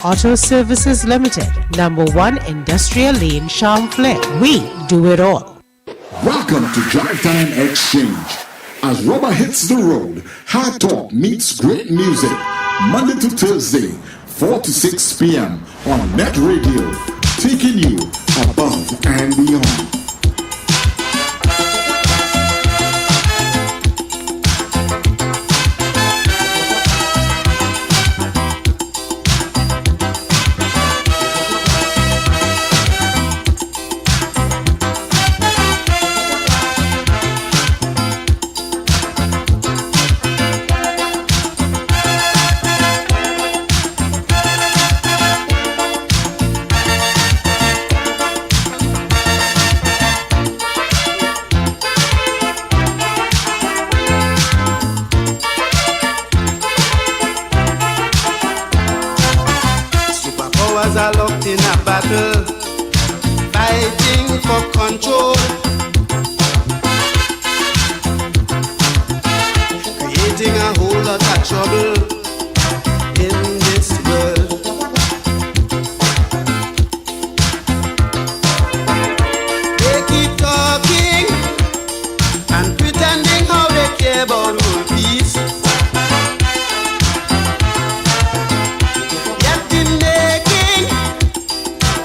Auto Services Limited, number 1 Industrial Lane, Champlain. We do it all. Welcome to DriveTime Exchange. As rubber hits the road, hard talk meets great music. Monday to Thursday, 4 to 6 p.m. on NETT Radio, taking you above and beyond. Are locked in a battle, fighting for control, creating a whole lot of trouble in this world. They keep talking and pretending how they care about world peace.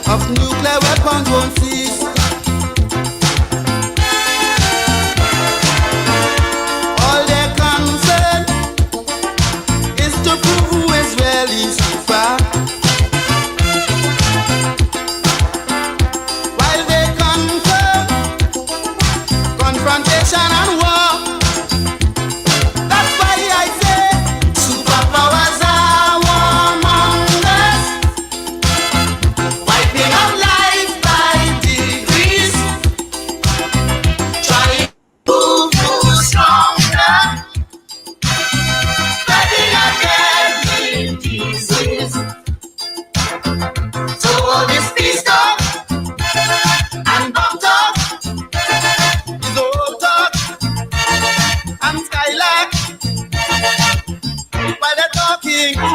Of nuclear weapons won't cease. All their concern is to prove who is really super. While they confirm confrontation and war. That's why I say superpowers are warmongers.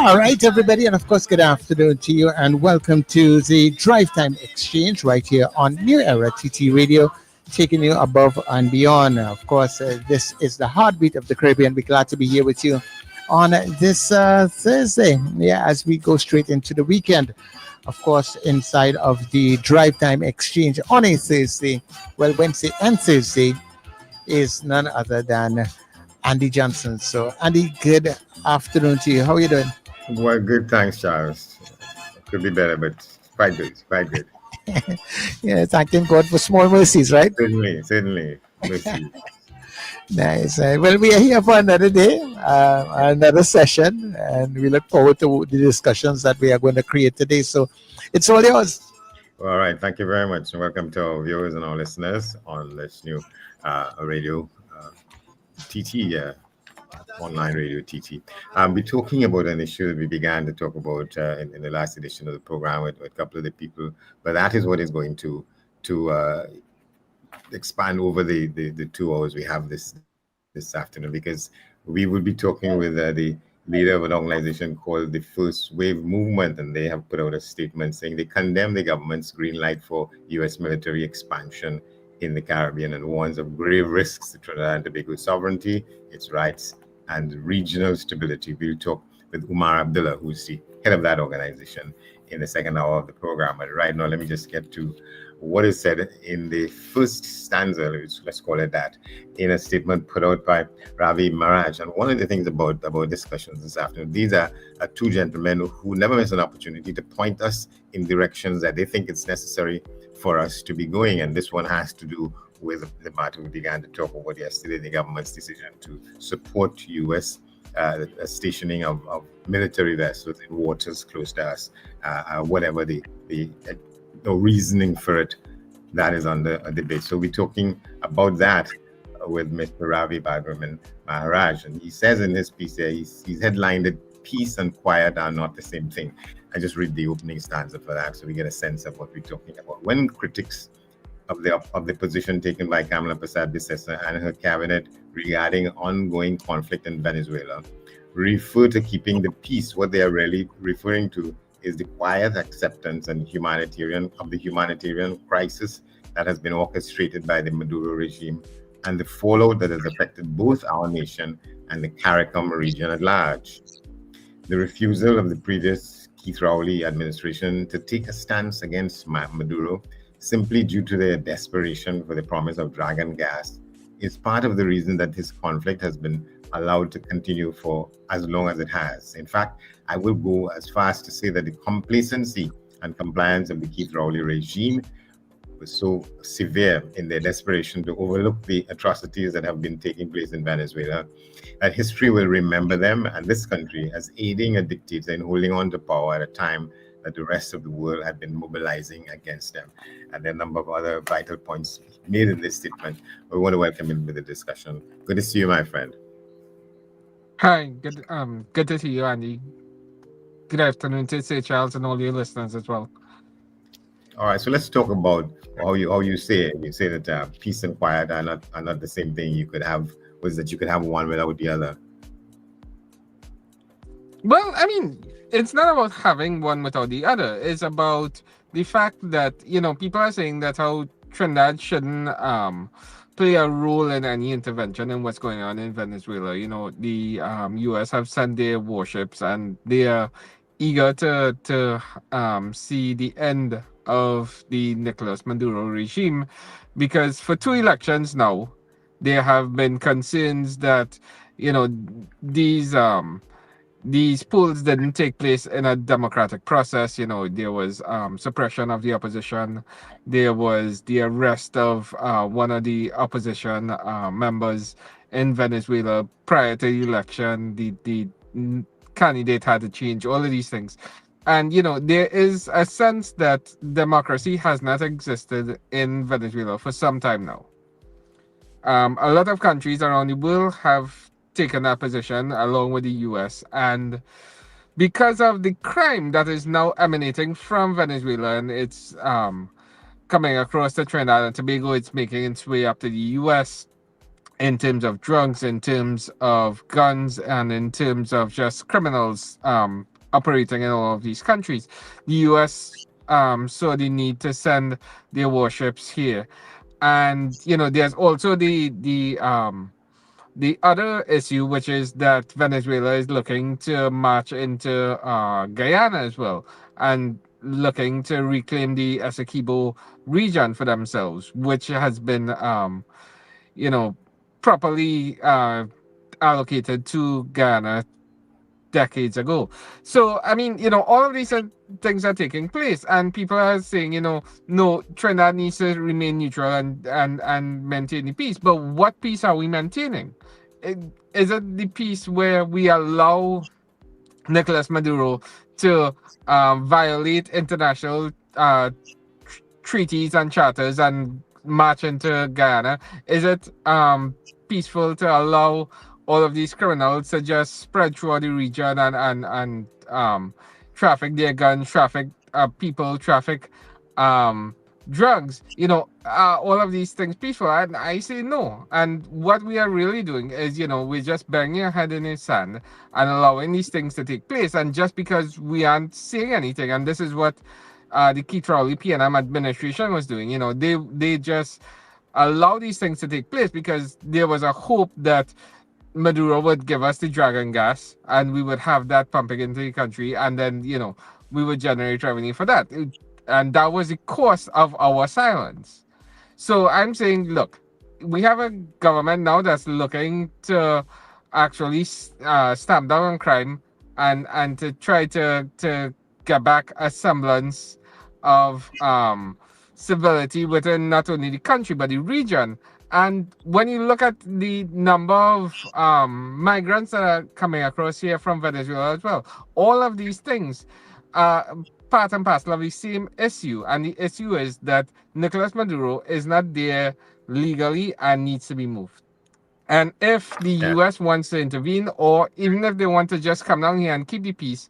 All right, everybody, and of course, good afternoon to you, and welcome to the DriveTime Exchange right here on New Era TT Radio, taking you above and beyond. Of course, this is the heartbeat of the Caribbean. We're glad to be here with you on this Thursday, as we go straight into the weekend. Of course, inside of the DriveTime Exchange on a Thursday, well, Wednesday and Thursday is none other than Andy Johnson. So, Andy, good afternoon to you. How are you doing? Well, good. Thanks, Charles. Could be better, but quite good. Quite good. Yeah, thanking God for small mercies, right? Certainly. Mercy. Nice. Well, we are here for another day, another session, and we look forward to the discussions that we are going to create today. So it's all yours. All right. Thank you very much. Welcome to our viewers and our listeners on this new radio TT, online radio TT. We're talking about an issue that we began to talk about in the last edition of the program with a couple of the people, but that is what is going to expand over the 2 hours we have this afternoon, because we will be talking with the leader of an organization called the First Wave Movement, and they have put out a statement saying they condemn the government's green light for U.S. military expansion in the Caribbean and warns of grave risks to Trinidad and Tobago sovereignty, its rights, and regional stability. We'll talk with Umar Abdullah, who's the head of that organization, in the second hour of the program. But right now, let me just get to what is said in the first stanza, let's call it that, in a statement put out by Ravi B Maharaj. And one of the things about discussions this afternoon, these are two gentlemen who never miss an opportunity to point us in directions that they think it's necessary for us to be going. And this one has to do with the matter we began to talk about yesterday, the government's decision to support U.S. Stationing of military vessels in waters close to us, whatever the reasoning for it, that is under a debate. So we're talking about that with Mr. Ravi B Maharaj, and he says in his piece there, he's headlined it, "Peace and quiet are not the same thing." I just read the opening stanza for that, so we get a sense of what we're talking about. When critics of the position taken by Kamala Persad-Bissessar and her cabinet regarding ongoing conflict in Venezuela refer to keeping the peace, what they are really referring to is the quiet acceptance and the humanitarian crisis that has been orchestrated by the Maduro regime and the fallout that has affected both our nation and the CARICOM region at large. The refusal of the previous Keith Rowley administration to take a stance against Maduro simply due to their desperation for the promise of dragon gas is part of the reason that this conflict has been allowed to continue for as long as it has. In fact, I will go as far as to say that the complacency and compliance of the Keith Rowley regime was so severe in their desperation to overlook the atrocities that have been taking place in Venezuela, that history will remember them and this country as aiding a dictator in holding on to power at a time that the rest of the world had been mobilizing against them. And there are a number of other vital points made in this statement. We want to welcome him to the discussion. Good to see you, my friend. Hi, good to see you, Andy. Good afternoon to Sir Charles and all your listeners as well. All right, so let's talk about how you say it. You say that peace and quiet are not the same thing. You could have one without the other. Well, I mean, it's not about having one without the other. It's about the fact that, people are saying that how Trinidad shouldn't play a role in any intervention in what's going on in Venezuela. The U.S. have sent their warships and they are eager to see the end of the Nicolas Maduro regime, because for 2 elections now, there have been concerns that, these polls didn't take place in a democratic process. There was suppression of the opposition. There was the arrest of one of the opposition members in Venezuela prior to the election. The candidate had to change, all of these things. And, there is a sense that democracy has not existed in Venezuela for some time now. A lot of countries around the world have taken that position along with the US, and because of the crime that is now emanating from Venezuela and it's coming across to Trinidad and Tobago, it's making its way up to the US in terms of drugs, in terms of guns, and in terms of just criminals operating in all of these countries. The US saw the need to send their warships here. And there's also the other issue, which is that Venezuela is looking to march into Guyana as well, and looking to reclaim the Essequibo region for themselves, which has been, properly allocated to Guyana decades ago. So, I mean, all of these things are taking place, and people are saying, no, Trinidad needs to remain neutral and maintain the peace. But what peace are we maintaining? Is it the peace where we allow Nicolas Maduro to violate international treaties and charters and march into Guyana? Is it peaceful to allow all of these criminals to just spread throughout the region and traffic their guns, traffic people, traffic drugs, all of these things peaceful? And I say no. And what we are really doing is, we're just banging our head in the sand and allowing these things to take place. And just because we aren't saying anything, and this is what the Keith Rowley PNM administration was doing, they just allow these things to take place because there was a hope that Maduro would give us the dragon gas and we would have that pumping into the country, and then, we would generate revenue for that. And that was the cost of our silence. So I'm saying, look, we have a government now that's looking to actually stamp down on crime and to try to get back a semblance of civility within not only the country but the region. And when you look at the number of migrants that are coming across here from Venezuela as well, all of these things are part and parcel of the same issue. And the issue is that Nicolas Maduro is not there legally and needs to be moved. And if the US wants to intervene, or even if they want to just come down here and keep the peace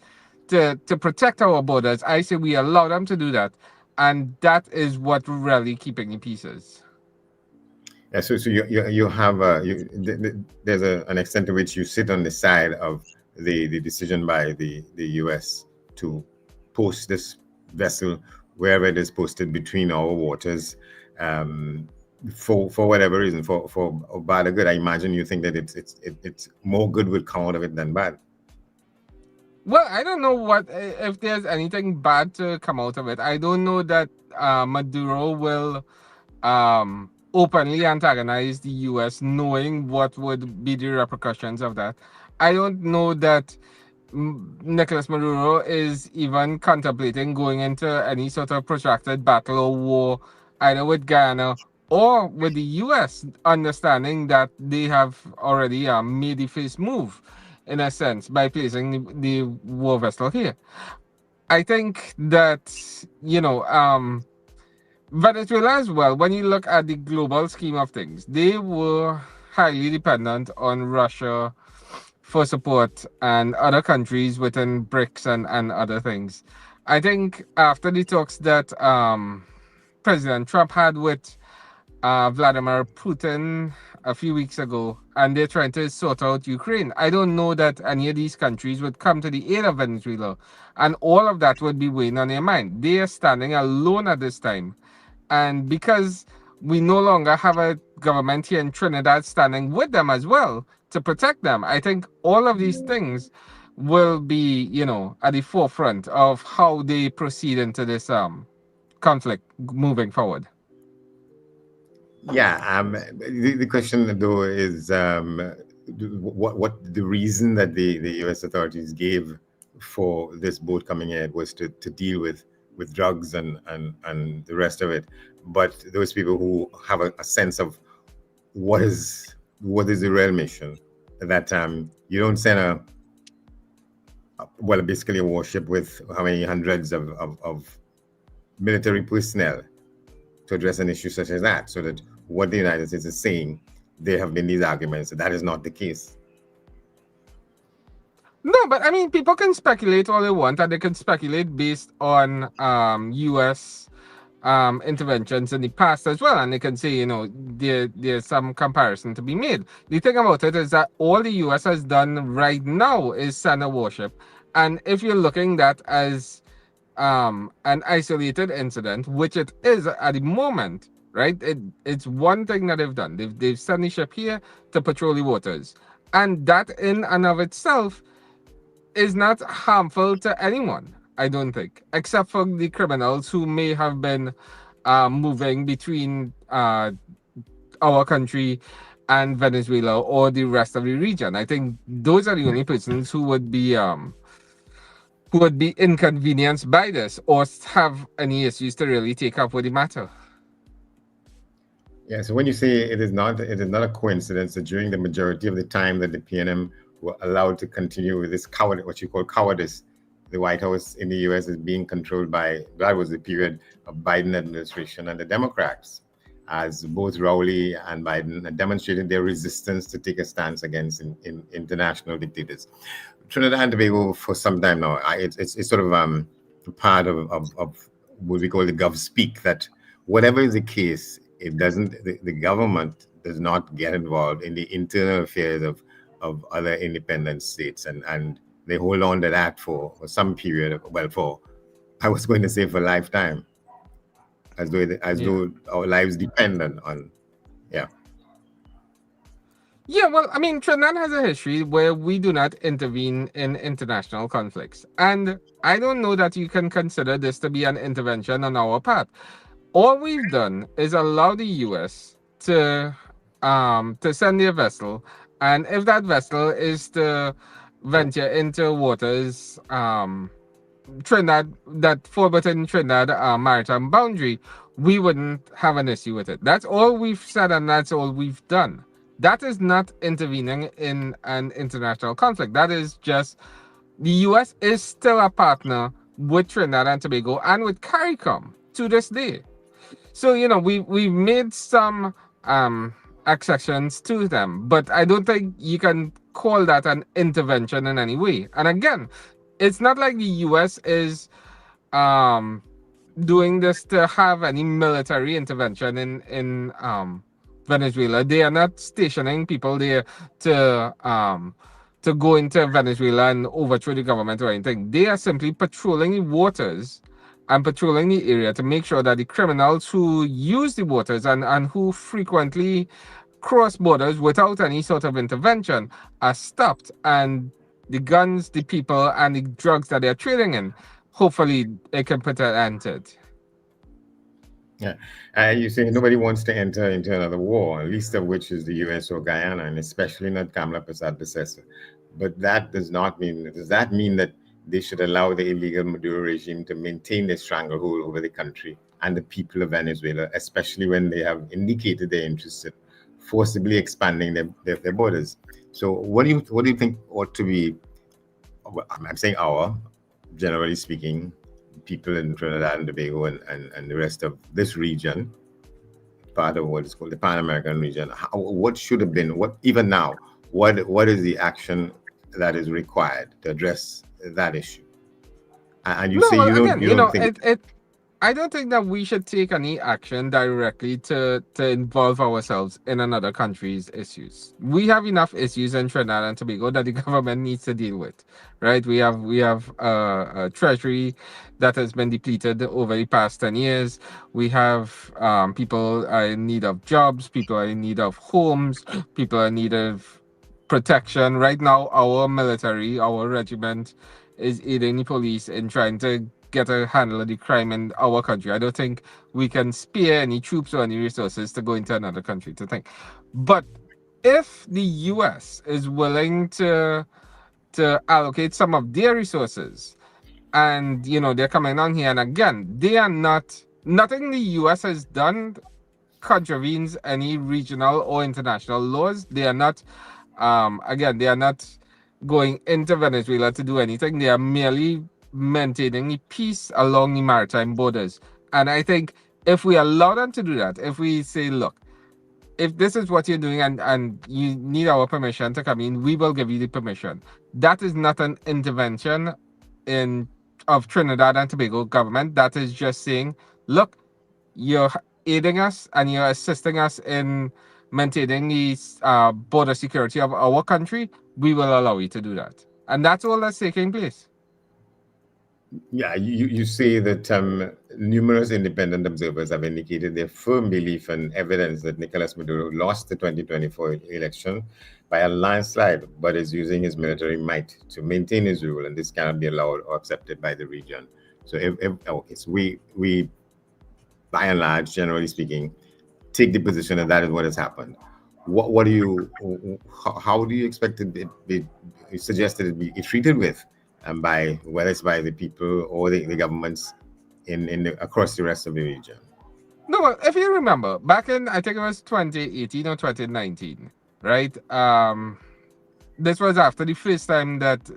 to protect our borders, I say we allow them to do that. And that is what really keeping the peace is. Yeah, so you have there's an extent to which you sit on the side of the decision by the U.S. to post this vessel wherever it is posted between our waters, for whatever reason, for bad or good. I imagine you think that it's more good would come out of it than bad. Well, I don't know if there's anything bad to come out of it. I don't know that Maduro will openly antagonize the US, knowing what would be the repercussions of that. I don't know that Nicolas Maduro is even contemplating going into any sort of protracted battle or war, either with Guyana or with the US, understanding that they have already made the first move, in a sense, by placing the war vessel here. I think that, Venezuela as well, when you look at the global scheme of things, they were highly dependent on Russia for support and other countries within BRICS and other things. I think after the talks that President Trump had with Vladimir Putin a few weeks ago, and they're trying to sort out Ukraine, I don't know that any of these countries would come to the aid of Venezuela, and all of that would be weighing on their mind. They are standing alone at this time. And because we no longer have a government here in Trinidad standing with them as well to protect them, I think all of these things will be, at the forefront of how they proceed into this conflict moving forward. Yeah, the question though is what the reason that the U.S. authorities gave for this boat coming in was to deal with drugs and the rest of it. But those people who have a sense of what is the real mission, that you don't send basically a warship with how many hundreds of military personnel to address an issue such as that. So that what the United States is saying, there have been these arguments that is not the case. No, but I mean, people can speculate all they want, and they can speculate based on U.S. Interventions in the past as well, and they can say, there's some comparison to be made. The thing about it is that all the U.S. has done right now is send a warship, and if you're looking at that as an isolated incident, which it is at the moment, right? It's one thing that they've done. They've sent a ship here to patrol the waters, and that in and of itself is not harmful to anyone, I don't think, except for the criminals who may have been moving between our country and Venezuela or the rest of the region. I think those are the only persons who would be inconvenienced by this or have any issues to really take up with the matter. Yeah, so when you say it is not a coincidence that during the majority of the time that the PNM were allowed to continue with this what you call cowardice, the White House in the US is being controlled by, that was the period of Biden administration and the Democrats, as both Rowley and Biden had demonstrated their resistance to take a stance against international dictators. Trinidad and Tobago for some time now, it's sort of part of what we call the gov speak, that whatever is the case, the government does not get involved in the internal affairs of other independent states, and they hold on to that for some period, I was going to say for lifetime, as though our lives depend on. Yeah, well, I mean, Trinidad has a history where we do not intervene in international conflicts, and I don't know that you can consider this to be an intervention on our part. All we've done is allow the US to send their vessel, and if that vessel is to venture into waters, Trinidad, that fall within Trinidad maritime boundary, we wouldn't have an issue with it. That's all we've said, and that's all we've done. That is not intervening in an international conflict. That is just the US is still a partner with Trinidad and Tobago and with CARICOM to this day. So, we've made some accessions to them, but I don't think you can call that an intervention in any way. And again, it's not like the US is doing this to have any military intervention in Venezuela. They are not stationing people there to to go into Venezuela and overthrow the government or anything. They are simply patrolling the waters and patrolling the area to make sure that the criminals who use the waters and who frequently cross borders without any sort of intervention are stopped, and the guns, the people, and the drugs that they're trading in, hopefully it can put an end to it. Yeah, you say nobody wants to enter into another war, least of which is the U.S. or Guyana, and especially not Kamala Persad-Bissessar. But that does not mean. Does that mean that they should allow the illegal Maduro regime to maintain their stranglehold over the country and the people of Venezuela, especially when they have indicated their interest in forcibly expanding their borders? So, what do you think ought to be? I'm saying generally speaking, people in Trinidad and Tobago and the rest of this region, part of what is called the Pan-American region, what should have been, what even now, what is the action that is required to address that issue? And you say you don't think I don't think that we should take any action directly to involve ourselves in another country's issues. We have enough issues in Trinidad and Tobago that the government needs to deal with, right? We have a treasury that has been depleted over the past 10 years. We have people are in need of jobs, people are in need of homes, people are in need of protection. Right now, our military, our regiment is aiding the police in trying to get a handle of the crime in our country. I don't think we can spare any troops or any resources to go into another country to think. But if the US is willing to allocate some of their resources, and they're coming down here, and again, they are nothing the US has done contravenes any regional or international laws. They are not they are not going into Venezuela to do anything. They are merely maintaining the peace along the maritime borders. And I think if we allow them to do that, if we say, look, if this is what you're doing and you need our permission to come in, we will give you the permission. That is not an intervention of Trinidad and Tobago government. That is just saying, look, you're aiding us and you're assisting us in maintaining the border security of our country. We will allow you to do that. And that's all that's taking place. Yeah, you say that numerous independent observers have indicated their firm belief and evidence that Nicolas Maduro lost the 2024 election by a landslide, but is using his military might to maintain his rule, and this cannot be allowed or accepted by the region. So, so we, by and large, generally speaking, take the position that is what has happened. What do you? How do you expect it to be suggested it be treated with? By whether it's by the people or the governments across the rest of the region. No, if you remember, back in I think it was 2018 or 2019, right? This was after the first time that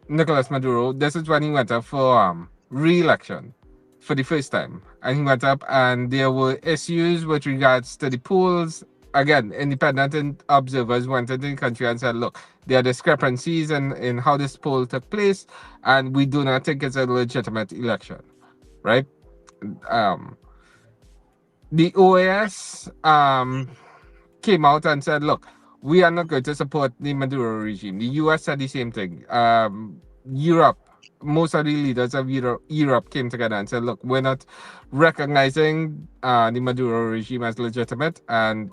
Nicolas Maduro. This is when he went up for re-election for the first time, and he went up, and there were issues with regards to the polls. Again, independent observers went into the country and said, look, there are discrepancies in how this poll took place, and we do not think it's a legitimate election, right? The OAS came out and said, look, we are not going to support the Maduro regime. The US said the same thing. Europe, most of the leaders of Europe came together and said, look, we're not recognizing the Maduro regime as legitimate, and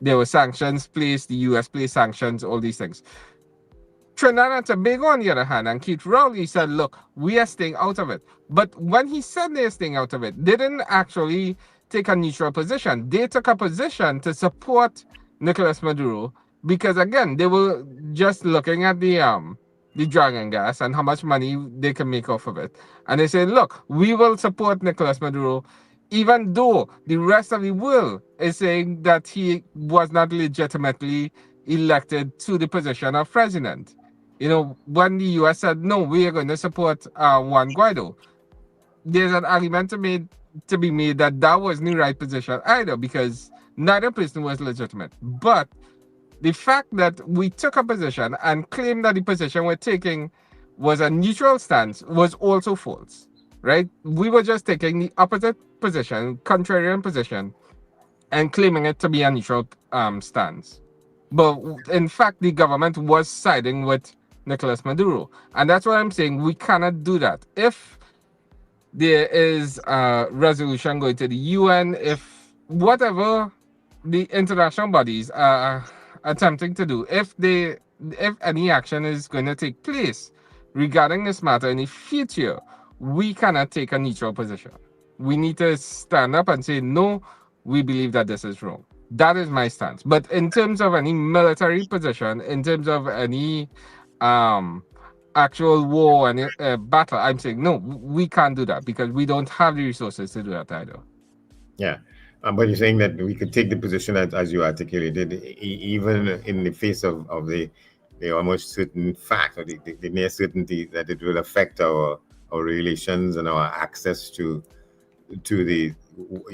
there were sanctions placed, the US placed sanctions, all these things. Trinidad and Tobago, on the other hand, and Keith Rowley said, look, we are staying out of it. But when he said they're staying out of it, they didn't actually take a neutral position. They took a position to support Nicolas Maduro because, again, they were just looking at the dragon gas and how much money they can make off of it. And they said, look, we will support Nicolas Maduro even though the rest of the world is saying that he was not legitimately elected to the position of president. When the US said, no, we are going to support Juan Guaido, there's an argument to be made that wasn't the right position either, because neither person was legitimate. But the fact that we took a position and claimed that the position we're taking was a neutral stance was also false. Right? We were just taking the opposite position, contrarian position, and claiming it to be a neutral stance. But in fact, the government was siding with Nicolas Maduro. And that's what I'm saying. We cannot do that. If there is a resolution going to the UN, if whatever the international bodies are attempting to do, if any action is going to take place regarding this matter in the future, we cannot take a neutral position. We need to stand up and say, no, we believe that this is wrong. That is my stance. But in terms of any military position, in terms of any actual war and battle, I'm saying, no, we can't do that because we don't have the resources to do that either. Yeah. But you're saying that we could take the position as you articulated, even in the face of the almost certain fact or the near certainty that it will affect our relations and our access to the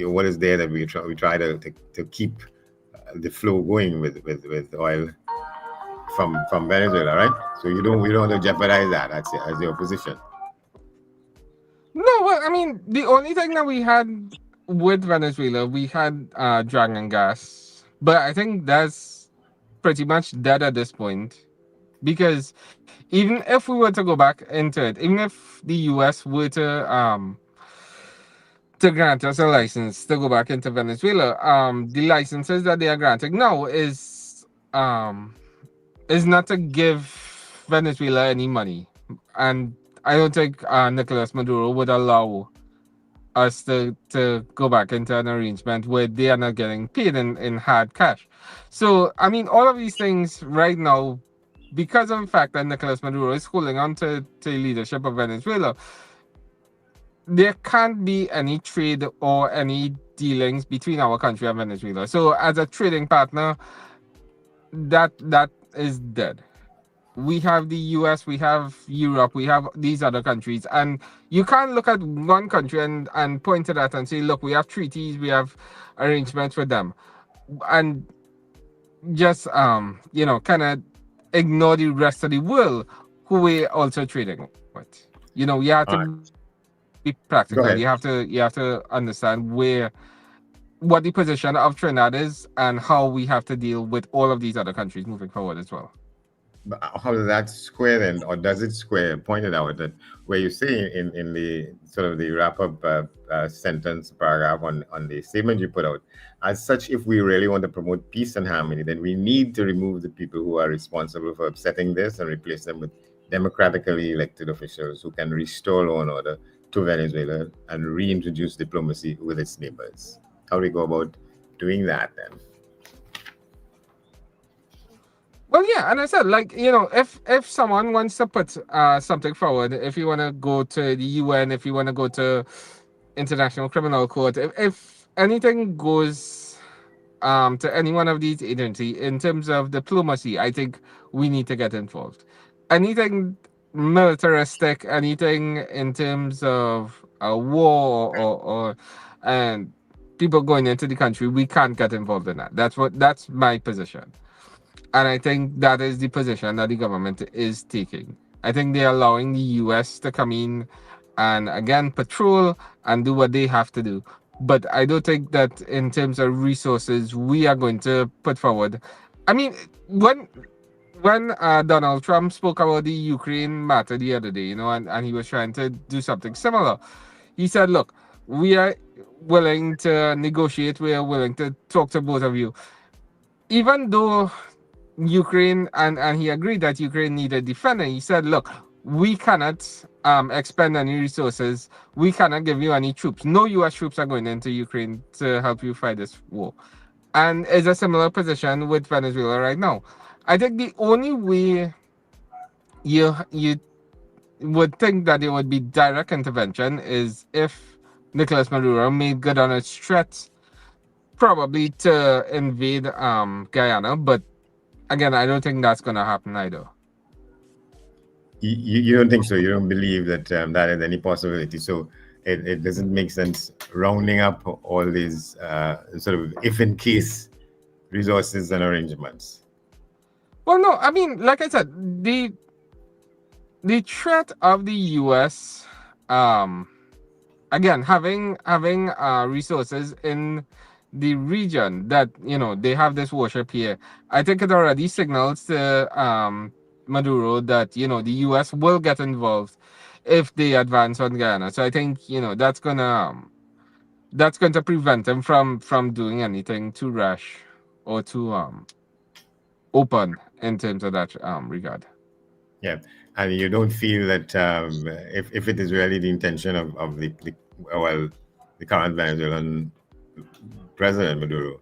what is there, that we try to keep the flow going with oil from Venezuela, right? So we don't want to jeopardize that as your position. No, well, I mean, the only thing that we had with Venezuela, we had dragon gas, but I think that's pretty much dead at this point, because even if we were to go back into it, even if the US were to grant us a license to go back into Venezuela, the licenses that they are granting now is not to give Venezuela any money, and I don't think Nicolas Maduro would allow us to go back into an arrangement where they are not getting paid in hard cash. So, I mean, all of these things right now, because of the fact that Nicolas Maduro is holding on to the leadership of Venezuela, there can't be any trade or any dealings between our country and Venezuela. So, as a trading partner, that is dead. We have the US, we have Europe, we have these other countries, and you can't look at one country and point to that and say, look, we have treaties, we have arrangements with them, and just kind of ignore the rest of the world who we're also trading with. You have to be practical. You have to understand what the position of Trinidad is and how we have to deal with all of these other countries moving forward as well. But how does that square then, or does it square? Pointed out that where you say in the sort of the wrap-up sentence paragraph on the statement you put out, as such, if we really want to promote peace and harmony, then we need to remove the people who are responsible for upsetting this and replace them with democratically elected officials who can restore law and order to Venezuela and reintroduce diplomacy with its neighbors. How do we go about doing that then? Well, yeah, and I said, if someone wants to put something forward, if you want to go to the UN, if you want to go to International Criminal Court, if anything goes to any one of these agencies in terms of diplomacy, I think we need to get involved. Anything militaristic, anything in terms of a war or and people going into the country, we can't get involved in that. That's my position. And I think that is the position that the government is taking. I think they're allowing the US to come in and, again, patrol and do what they have to do. But I don't think that in terms of resources, we are going to put forward. I mean, when Donald Trump spoke about the Ukraine matter the other day, and he was trying to do something similar, he said, look, we are willing to negotiate. We are willing to talk to both of you. Even though Ukraine, and he agreed that Ukraine needed defending, he said, look, we cannot expend any resources. We cannot give you any troops. No US troops are going into Ukraine to help you fight this war. And it's a similar position with Venezuela right now. I think the only way you would think that there would be direct intervention is if Nicolas Maduro made good on its threats, probably to invade Guyana, but again, I don't think that's going to happen either. You don't think so? You don't believe that that is any possibility? So it doesn't make sense rounding up all these sort of if-in-case resources and arrangements? Well, no, I mean, like I said, the threat of the U.S., again, having resources in the region that they have this worship here, I think it already signals to Maduro that the U.S. will get involved if they advance on Guyana. So I think that's going to prevent him from doing anything too rash or too open in terms of that regard. Yeah, and you don't feel that if it is really the intention of well, the current Venezuelan President Maduro,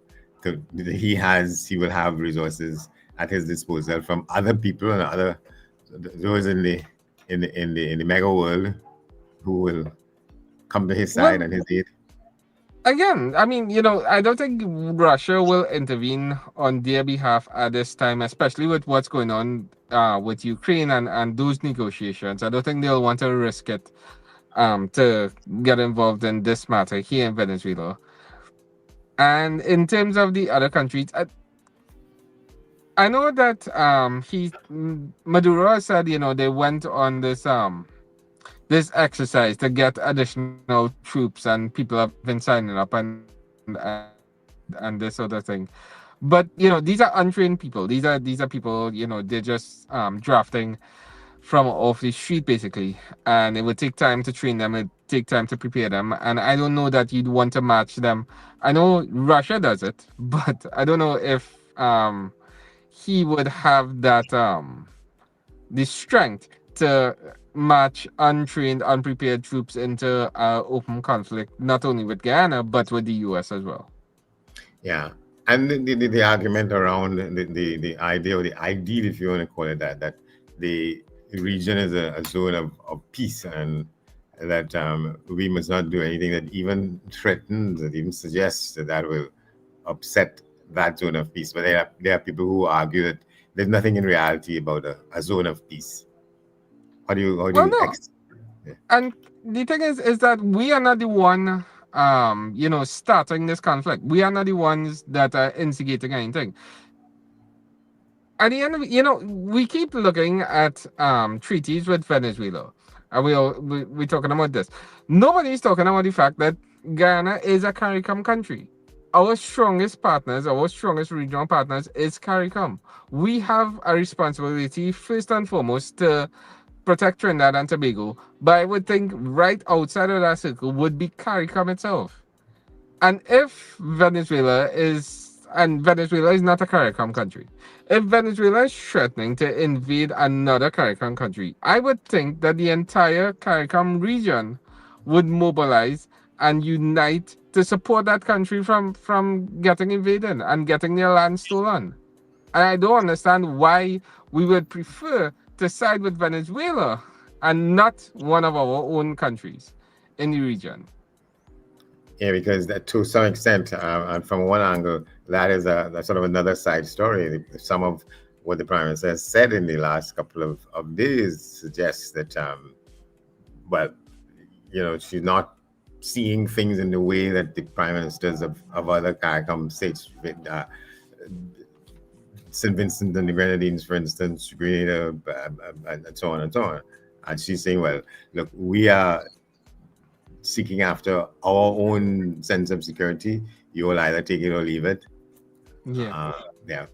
he will have resources at his disposal from other people and other those in the mega world who will come to his side Well, and his aid. again, I mean, I don't think Russia will intervene on their behalf at this time, especially with what's going on with Ukraine and those negotiations. I don't think they'll want to risk it to get involved in this matter here in Venezuela. And in terms of the other countries, I know that Maduro has said, they went on this exercise to get additional troops, and people have been signing up and this sort of thing. But these are untrained people. These are people, they're just drafting from off the street basically, and it would take time to train them. It take time to prepare them, and I don't know that you'd want to match them. I know Russia does it, but I don't know if he would have that the strength to match untrained, unprepared troops into open conflict, not only with Guyana but with the U.S. as well. Yeah, and the argument around the idea or the ideal, if you want to call it that the region is a zone of peace, and that we must not do anything that even threatens, that even suggests that will upset that zone of peace. But there are people who argue that there's nothing in reality about a zone of peace. How do you Well, no, yeah. and the thing is that we are not the one starting this conflict. We are not the ones that are instigating anything. At the end of we keep looking at treaties with Venezuela, and we're talking about this. Nobody's talking about the fact that Guyana is a CARICOM country. Our strongest partners, our strongest regional partners, is CARICOM. We have a responsibility first and foremost to protect Trinidad and Tobago, but I would think right outside of that circle would be CARICOM itself. And if Venezuela is not a CARICOM country, if Venezuela is threatening to invade another CARICOM country, I would think that the entire CARICOM region would mobilize and unite to support that country from getting invaded and getting their land stolen. And I don't understand why we would prefer to side with Venezuela and not one of our own countries in the region. Yeah, because that, to some extent, and from one angle, that is that's sort of another side story. Some of what the Prime Minister has said in the last couple of days suggests that, she's not seeing things in the way that the Prime Ministers of other CARICOM states, St. Vincent and the Grenadines, for instance, Grenada, and so on and so on. And she's saying, well, look, we are seeking after our own sense of security. You will either take it or leave it. Yeah. Yeah.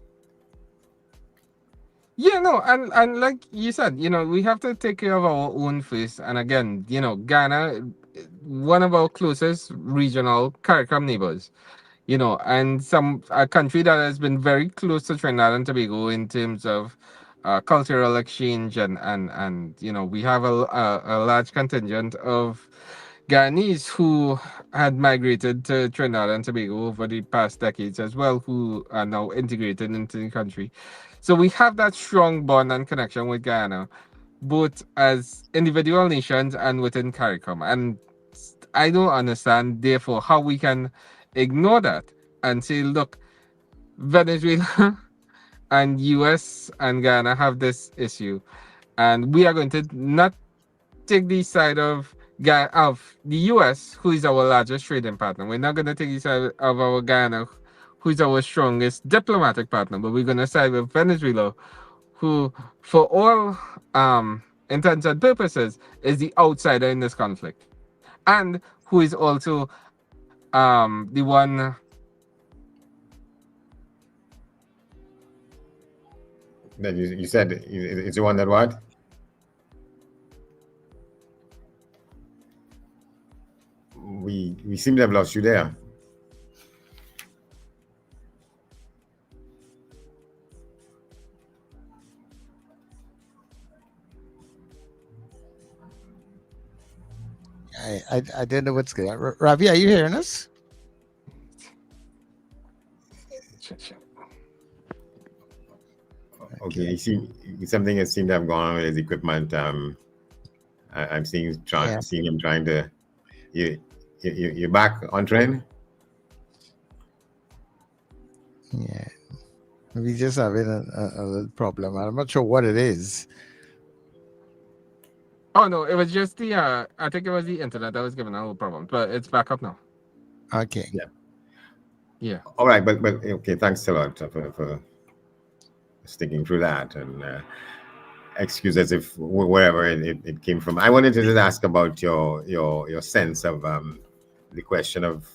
Yeah, no, and like you said, we have to take care of our own first. And again, Ghana, one of our closest regional CARICOM neighbors, and a country that has been very close to Trinidad and Tobago in terms of cultural exchange, and we have a large contingent of Guyanese who had migrated to Trinidad and Tobago over the past decades as well, who are now integrated into the country. So we have that strong bond and connection with Guyana, both as individual nations and within CARICOM. And I don't understand, therefore, how we can ignore that and say, look, Venezuela and US and Guyana have this issue, and we are going to not take the side of the US, who is our largest trading partner. We're not going to take the side of our Guyana, who is our strongest diplomatic partner, but we're going to side with Venezuela, who, for all intents and purposes, is the outsider in this conflict, and who is also the one That you said it's the one that what? We seem to have lost you there. I don't know what's going on. Ravi, are you hearing us? Okay, I see something that seemed to have gone on with his equipment. I'm seeing Yeah. seeing him trying to. You're back on train. Yeah. We just having a little problem. I'm not sure what it is. Oh no, it was just the I think it was the internet that was giving a little problem, but it's back up now. Okay. Yeah. Yeah. All right, but okay. Thanks a lot for sticking through that, and excuse as if wherever it came from. I wanted to just ask about your sense of the question of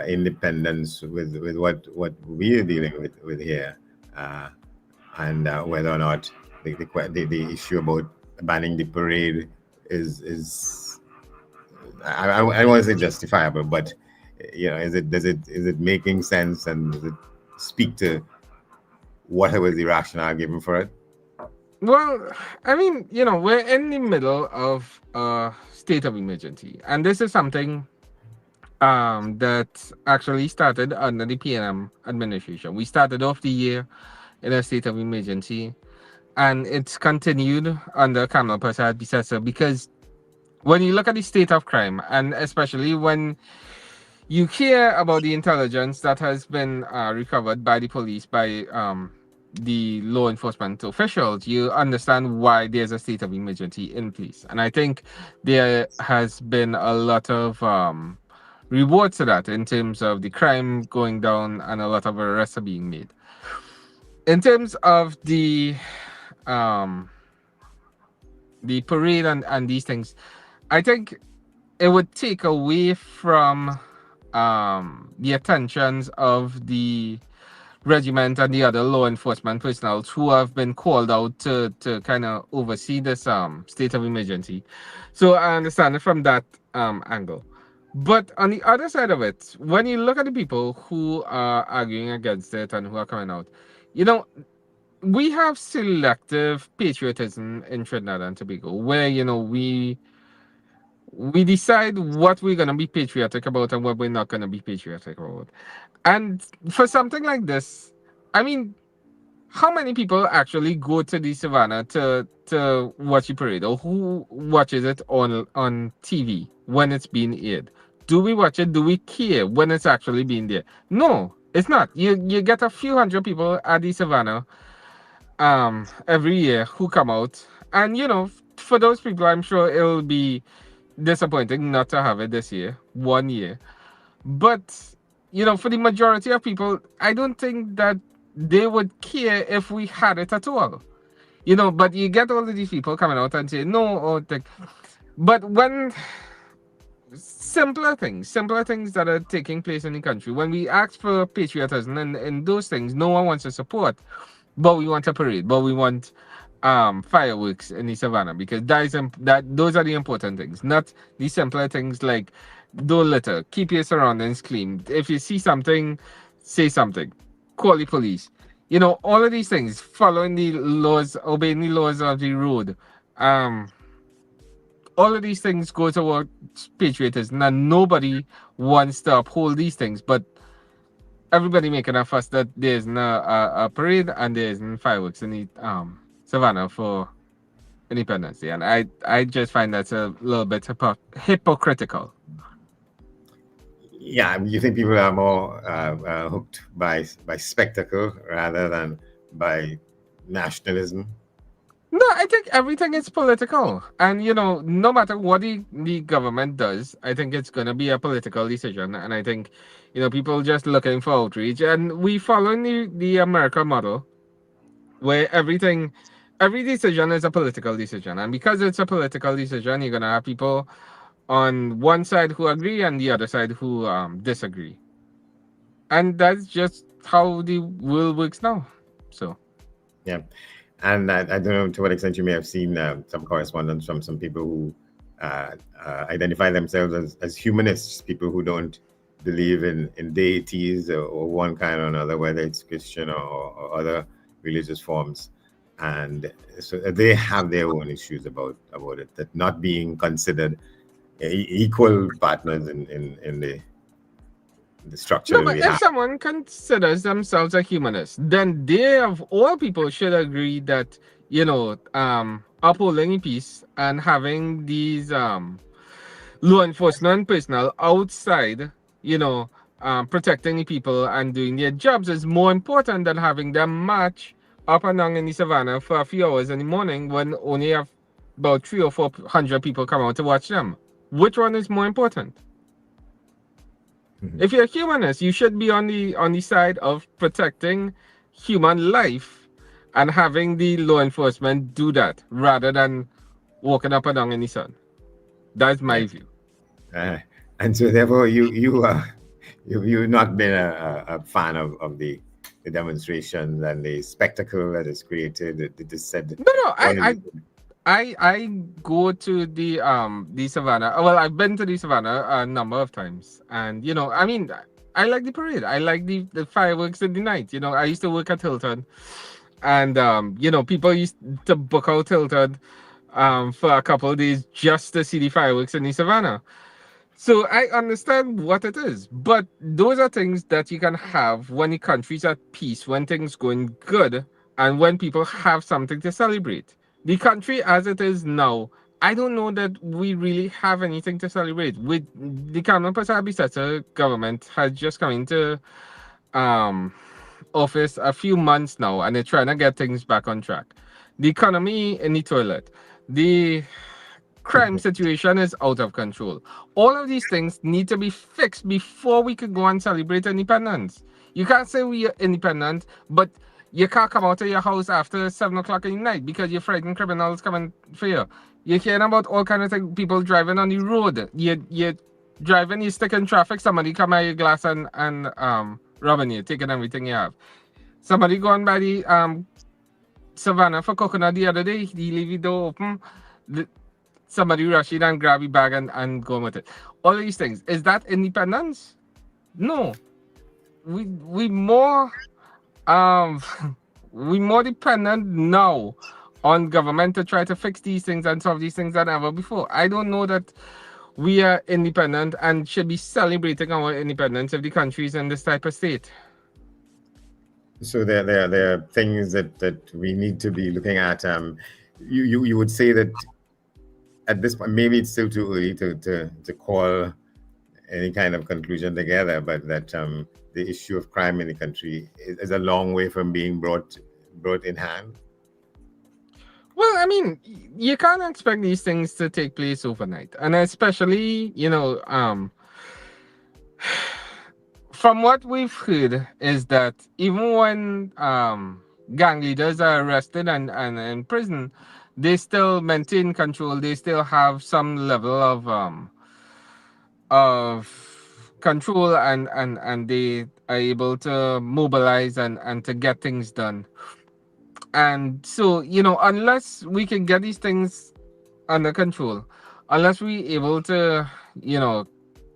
independence with what we are dealing with here, and whether or not the issue about banning the parade is I want to say justifiable, but is it making sense, and does it speak to whatever was the rationale given for it? Well, I mean, we're in the middle of a state of emergency, and this is something that actually started under the PNM administration. We started off the year in a state of emergency, and it's continued under Kamala Prasad Bisesa, because when you look at the state of crime, and especially when you hear about the intelligence that has been recovered by the police, by the law enforcement officials, you understand why there's a state of emergency in place. And I think there has been a lot of rewards to that in terms of the crime going down and a lot of arrests are being made. In terms of the parade and these things, I think it would take away from the attentions of the regiment and the other law enforcement personnel who have been called out to kind of oversee this state of emergency. So I understand it from that angle. But on the other side of it, when you look at the people who are arguing against it and who are coming out, we have selective patriotism in Trinidad and Tobago, where we decide what we're going to be patriotic about and what we're not going to be patriotic about. And for something like this, I mean, how many people actually go to the savannah to watch the parade, or who watches it on TV when it's being aired? Do we watch it? Do we care when it's actually being there? No, it's not. You get a few hundred people at the savannah every year who come out, and for those people, I'm sure it'll be disappointing not to have it this year, 1 year. But for the majority of people, I don't think that they would care if we had it at all. But you get all of these people coming out and say no, or but when simpler things that are taking place in the country, when we ask for patriotism and those things, no one wants to support. But we want a parade, but we want fireworks in the savannah, because those are the important things, not the simpler things like don't litter, keep your surroundings clean. If you see something, say something, call the police. All of these things, following the laws, obeying the laws of the road. All of these things go towards patriotism, and nobody wants to uphold these things, but everybody making a fuss that there's no a parade and there's no fireworks in the savannah for Independence Day, and I just find that's a little bit hypocritical. Yeah, you think people are more hooked by spectacle rather than by nationalism? No, I think everything is political, and no matter what the government does, I think it's going to be a political decision, and I think people just looking for outreach, and we following the American model, where every decision is a political decision, and because it's a political decision, you're going to have people on one side who agree and the other side who disagree, and that's just how the world works now. So yeah, And I don't know to what extent you may have seen some correspondence from some people who identify themselves as humanists, people who don't believe in deities or one kind or another, whether it's Christian or other religious forms. And so they have their own issues about it, that not being considered equal partners in the structure No, that but we if have. someone considers themselves a humanist, then they of all people should agree that, upholding peace and having these law enforcement personnel outside, protecting the people and doing their jobs is more important than having them march up and down in the savannah for a few hours in the morning when only have about 300 or 400 people come out to watch them. Which one is more important? If you're a humanist, you should be on the side of protecting human life and having the law enforcement do that rather than walking up and down in the sun. That's my Yes. view. And so therefore you've not been a fan of the demonstrations and the spectacle that is created. It is said. No, What is I go to the savannah. Well, I've been to the savannah a number of times, and I mean, I like the parade. I like the fireworks in the night. I used to work at Hilton, and people used to book out Hilton for a couple of days just to see the fireworks in the savannah. So I understand what it is, but those are things that you can have when the country's at peace, when things going good, and when people have something to celebrate. The country as it is now, I don't know that we really have anything to celebrate. With the Cameron Pasabi government has just come into um office a few months now, and they're trying to get things back on track. The economy in the toilet. The crime situation is out of control. All of these things need to be fixed before we could go and celebrate independence. You can't say we are independent, but you can't come out of your house after 7 o'clock in the night because you're frightened criminals coming for you. You're hearing about all kind of things, people driving on the road. You're driving, you stick in traffic, somebody come at your glass and robbing you, taking everything you have. Somebody going by the savannah for coconut the other day, he leave the door open. Somebody rush in and grab your bag and go with it. All these things. Is that independence? No. We more we more dependent now on government to try to fix these things and solve these things than ever before. I don't know that we are independent and should be celebrating our independence if the country is in this type of state. So there are things that we need to be looking at. You would say that at this point, maybe it's still too early to call any kind of conclusion together, but that the issue of crime in the country is a long way from being brought in hand. Well, I mean, you can't expect these things to take place overnight, and especially, from what we've heard is that even when gang leaders are arrested and in prison, they still maintain control. They still have some level of control and they are able to mobilize and to get things done. And so, unless we can get these things under control, unless we able to,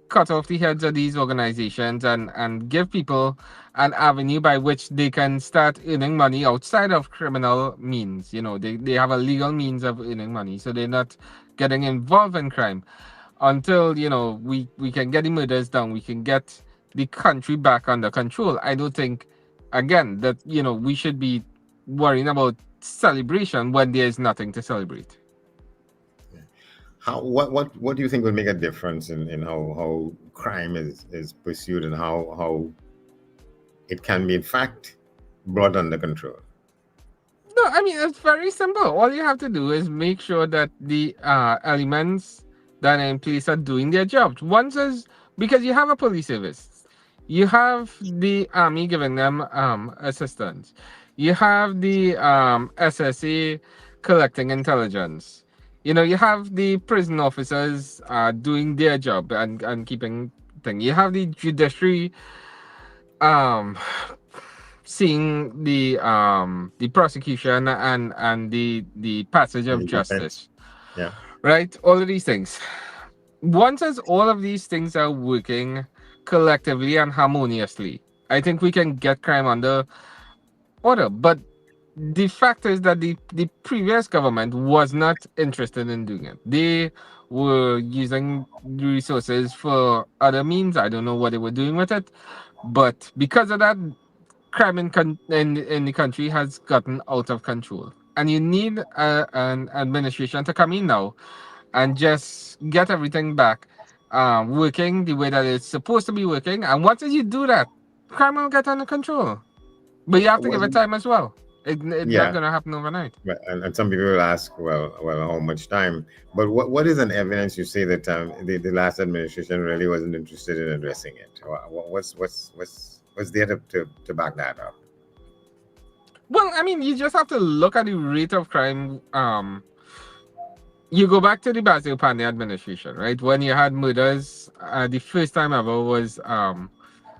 cut off the heads of these organizations and give people an avenue by which they can start earning money outside of criminal means. They have a legal means of earning money, so they're not getting involved in crime. Until, we can get the murders down, we can get the country back under control. I don't think, again, that, we should be worrying about celebration when there is nothing to celebrate. What do you think will make a difference in how crime is pursued and how it can be in fact brought under control? No, I mean, it's very simple. All you have to do is make sure that the elements that are in place are doing their jobs. Because you have a police service, you have the army giving them assistance, you have the SSA collecting intelligence. You have the prison officers doing their job and keeping thing. You have the judiciary seeing the prosecution and the passage And of the defense. justice, Yeah. right? All of these things. Once as all of these things are working collectively and harmoniously, I think we can get crime under order. But the fact is that the previous government was not interested in doing it. They were using the resources for other means. I don't know what they were doing with it, but because of that, crime in the country has gotten out of control. And you need an administration to come in now and just get everything back working the way that it's supposed to be working. And once you do that, crime will get under control. But you have to give it Well, time as well. It's not yeah. going to happen overnight. And some people will ask, well, how much time? But what is an evidence you say that the last administration really wasn't interested in addressing it? What's there to back that up? Well, I mean, you just have to look at the rate of crime. You go back to the Basil Pandey administration, right? When you had murders, the first time ever was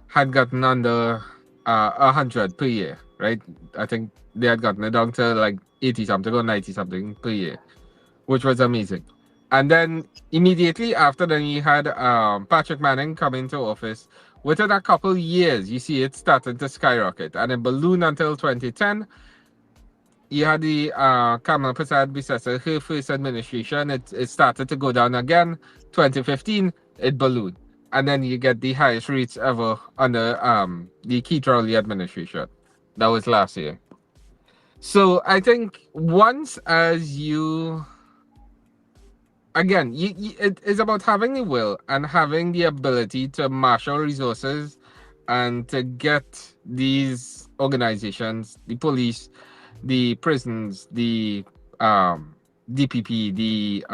had gotten under 100 per year, right? I think they had gotten it down to like 80 something or 90 something per year, which was amazing. And then immediately after, then you had Patrick Manning come into office. Within a couple years, you see it started to skyrocket, and it ballooned until 2010. You had the Kamala Prasad Bisesa, her first administration, it started to go down again. 2015, it ballooned. And then you get the highest rates ever under the Keith Rowley administration. That was last year. So I think once as you, again, it is about having the will and having the ability to marshal resources and to get these organizations, the police, the prisons, the DPP, the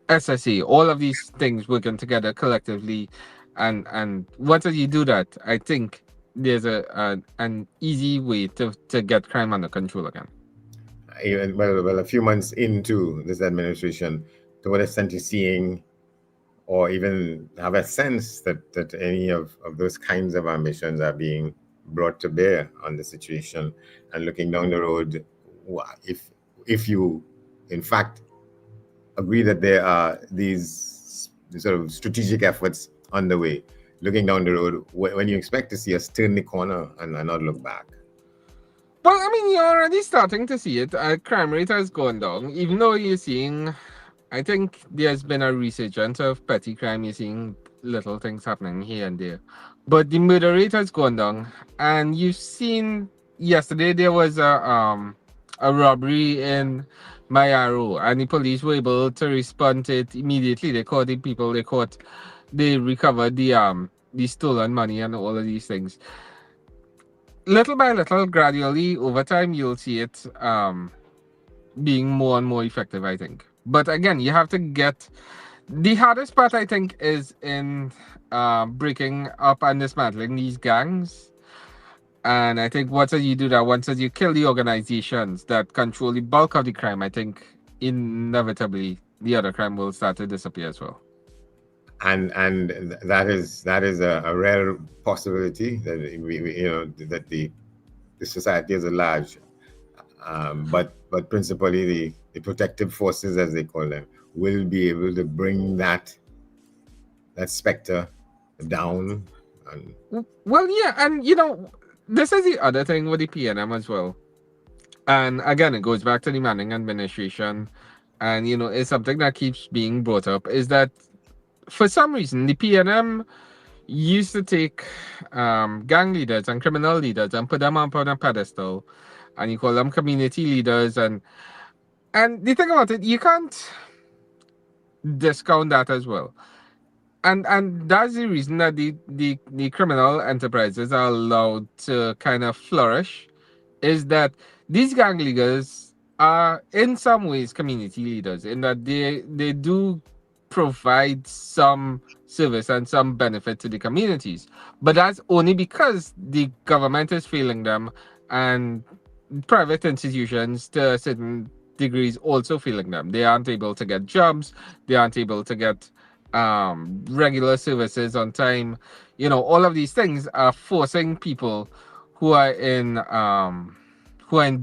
SSA, all of these things working together collectively, and once you do that, I think there's an easy way to get crime under control again. Even well, a few months into this administration, to what extent you're seeing, or even have a sense that any of those kinds of ambitions are being brought to bear on the situation, and looking down the road, if you in fact agree that there are these sort of strategic efforts underway, looking down the road, when you expect to see us turn the corner and not look back? Well, I mean, you're already starting to see it. Crime rate has gone down, even though you're seeing, I think there's been a resurgence of petty crime. You're seeing little things happening here and there. But the murder rate has gone down. And you've seen, yesterday there was a robbery in Mayaro, and the police were able to respond to it immediately. They caught the people, they recovered the stolen money and all of these things. Little by little, gradually, over time, you'll see it being more and more effective, I think. But again, you have to get... The hardest part, I think, is in breaking up and dismantling these gangs. And I think once you do that, once you kill the organizations that control the bulk of the crime, I think inevitably the other crime will start to disappear as well. And that is a rare possibility that that the society as a large, but principally the protective forces, as they call them, will be able to bring that specter down. Well, yeah, and this is the other thing with the PNM as well. And again, it goes back to the Manning administration, and it's something that keeps being brought up, is that for some reason the PNM used to take gang leaders and criminal leaders and put them up on a pedestal, and you call them community leaders, and the thing about it, you can't discount that as well. And that's the reason that the criminal enterprises are allowed to kind of flourish, is that these gang leaders are in some ways community leaders, in that they do provide some service and some benefit to the communities. But that's only because the government is failing them, and private institutions to certain degrees also failing them. They aren't able to get jobs, they aren't able to get regular services on time. All of these things are forcing people who are in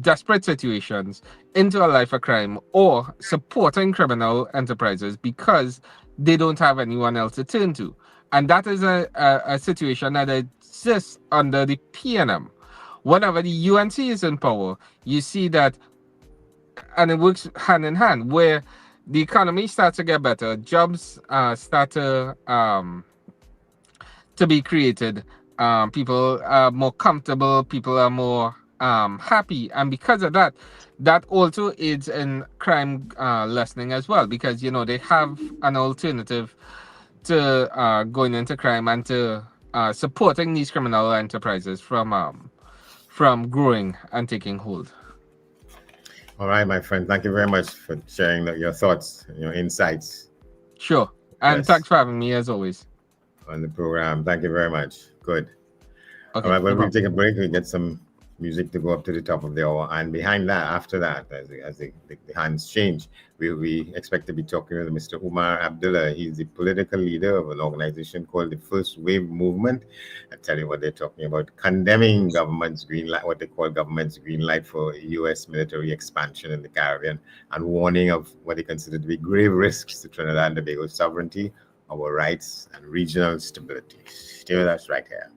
desperate situations into a life of crime or supporting criminal enterprises because they don't have anyone else to turn to. And that is a situation that exists under the PNM. Whenever the UNC is in power, you see that, and it works hand in hand, where the economy starts to get better, jobs start to be created, people are more comfortable, people are more happy, and because of that, that also aids in crime lessening as well, because they have an alternative to going into crime and to supporting these criminal enterprises from growing and taking hold. All right, my friend. Thank you very much for sharing your thoughts, your insights. Sure. And thanks for having me, as always, on the program. Thank you very much. Good. Okay, all right, well, we'll take a break. We'll get some music to go up to the top of the hour. And behind that, after that, as the hands change, we expect to be talking with Mr. Umar Abdullah. He's the political leader of an organization called the First Wave Movement. I'll tell you what they're talking about: condemning government's green light, what they call government's green light for U.S. military expansion in the Caribbean, and warning of what they consider to be grave risks to Trinidad and Tobago's sovereignty, our rights, and regional stability. Stay with us right here.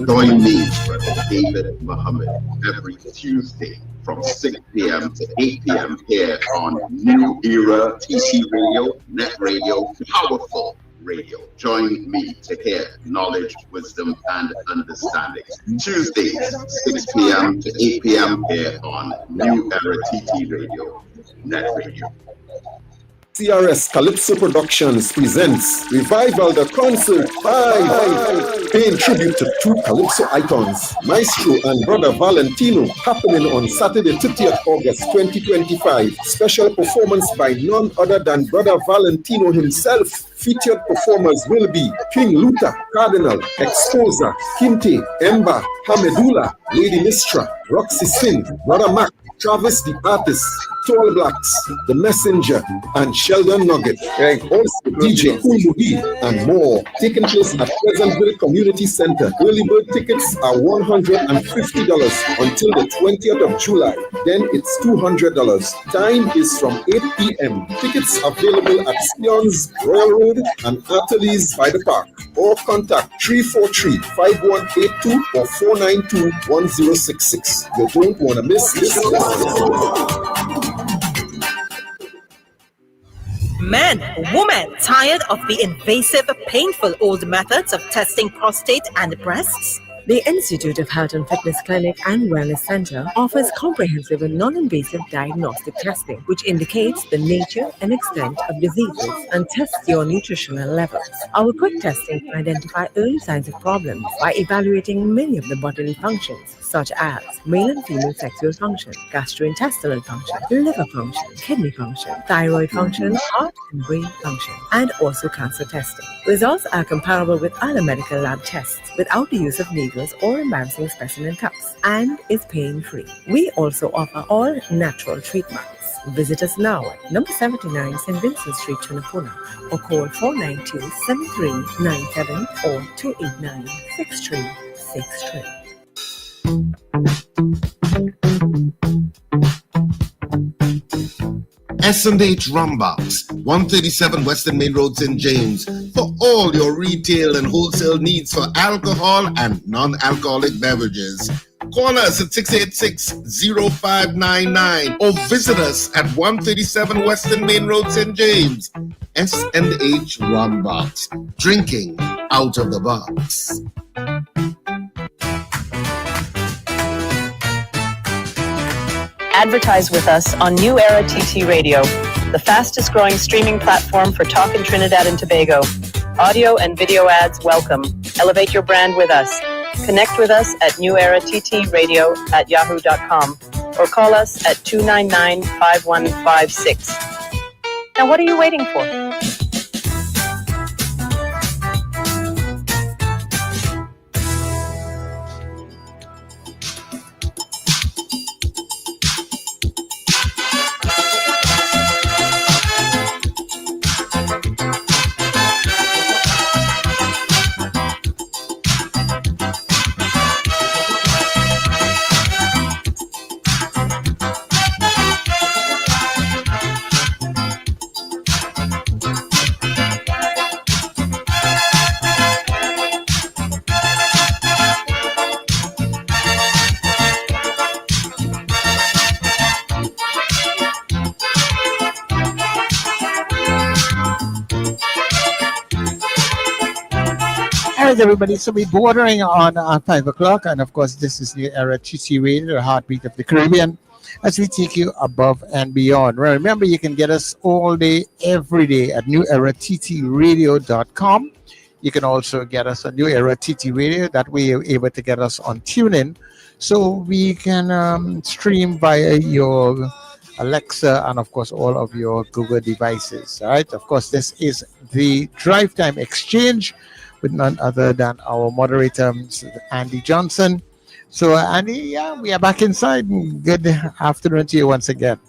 Join me, Brother David Muhammad, every Tuesday from 6 p.m. to 8 p.m. here on New Era TT Radio, Net Radio, Powerful Radio. Join me to hear knowledge, wisdom, and understanding. Tuesdays, 6 p.m. to 8 p.m. here on New Era TT Radio, Net Radio. CRS Calypso Productions presents Revival the Concert 5, paying tribute to two Calypso icons, Maestro and Brother Valentino, happening on Saturday 30th August 2025. Special performance by none other than Brother Valentino himself. Featured performers will be King Luther, Cardinal, Exposer, Kinte, Emba, Hamedullah, Lady Mistra, Roxy Sin, Brother Mac, Travis the Artist, Tall Blacks, The Messenger, and Sheldon Nugget, and also DJ Kumuhi, and more. Taking place at Pleasantville Community Center. Early bird tickets are $150 until the 20th of July. Then it's $200. Time is from 8 p.m. Tickets available at Sion's, Royal Road, and Ateliers by the Park. Or contact 343-5182 or 492-1066. You don't want to miss this. Men, women, tired of the invasive, painful old methods of testing prostate and breasts? The Institute of Health and Fitness Clinic and Wellness Center offers comprehensive and non-invasive diagnostic testing, which indicates the nature and extent of diseases and tests your nutritional levels. Our quick testing can identify early signs of problems by evaluating many of the bodily functions, such as male and female sexual function, gastrointestinal function, liver function, kidney function, thyroid function, heart and brain function, and also cancer testing. Results are comparable with other medical lab tests without the use of needles or embarrassing specimen cups, and is pain-free. We also offer all natural treatments. Visit us now at number 79 St. Vincent Street, Tunapuna, or call 492-7397 or 289-6363. S&H Rumbox, 137 Western Main Road, St. James, for all your retail and wholesale needs for alcohol and non-alcoholic beverages. Call us at 686-0599 or visit us at 137 Western Main Road, St. James. S&H Rumbox, drinking out of the box. Advertise with us on New Era TT Radio, the fastest growing streaming platform for talk in Trinidad and Tobago. Audio and video ads welcome. Elevate your brand with us. Connect with us at newerattradio@yahoo.com or call us at 299-5156. Now, what are you waiting for? All right, everybody. So we're bordering on 5 o'clock. And of course, this is New Era TT Radio, the heartbeat of the Caribbean, as we take you above and beyond. Remember, you can get us all day, every day at newerattradio.com. You can also get us on New Era TT Radio. That way, you're able to get us on TuneIn. So we can stream via your Alexa and, of course, all of your Google devices. All right. Of course, this is the DriveTime Exchange with none other than our moderator, Mr. Andy Johnson. So, Andy, yeah, we are back inside. Good afternoon to you once again.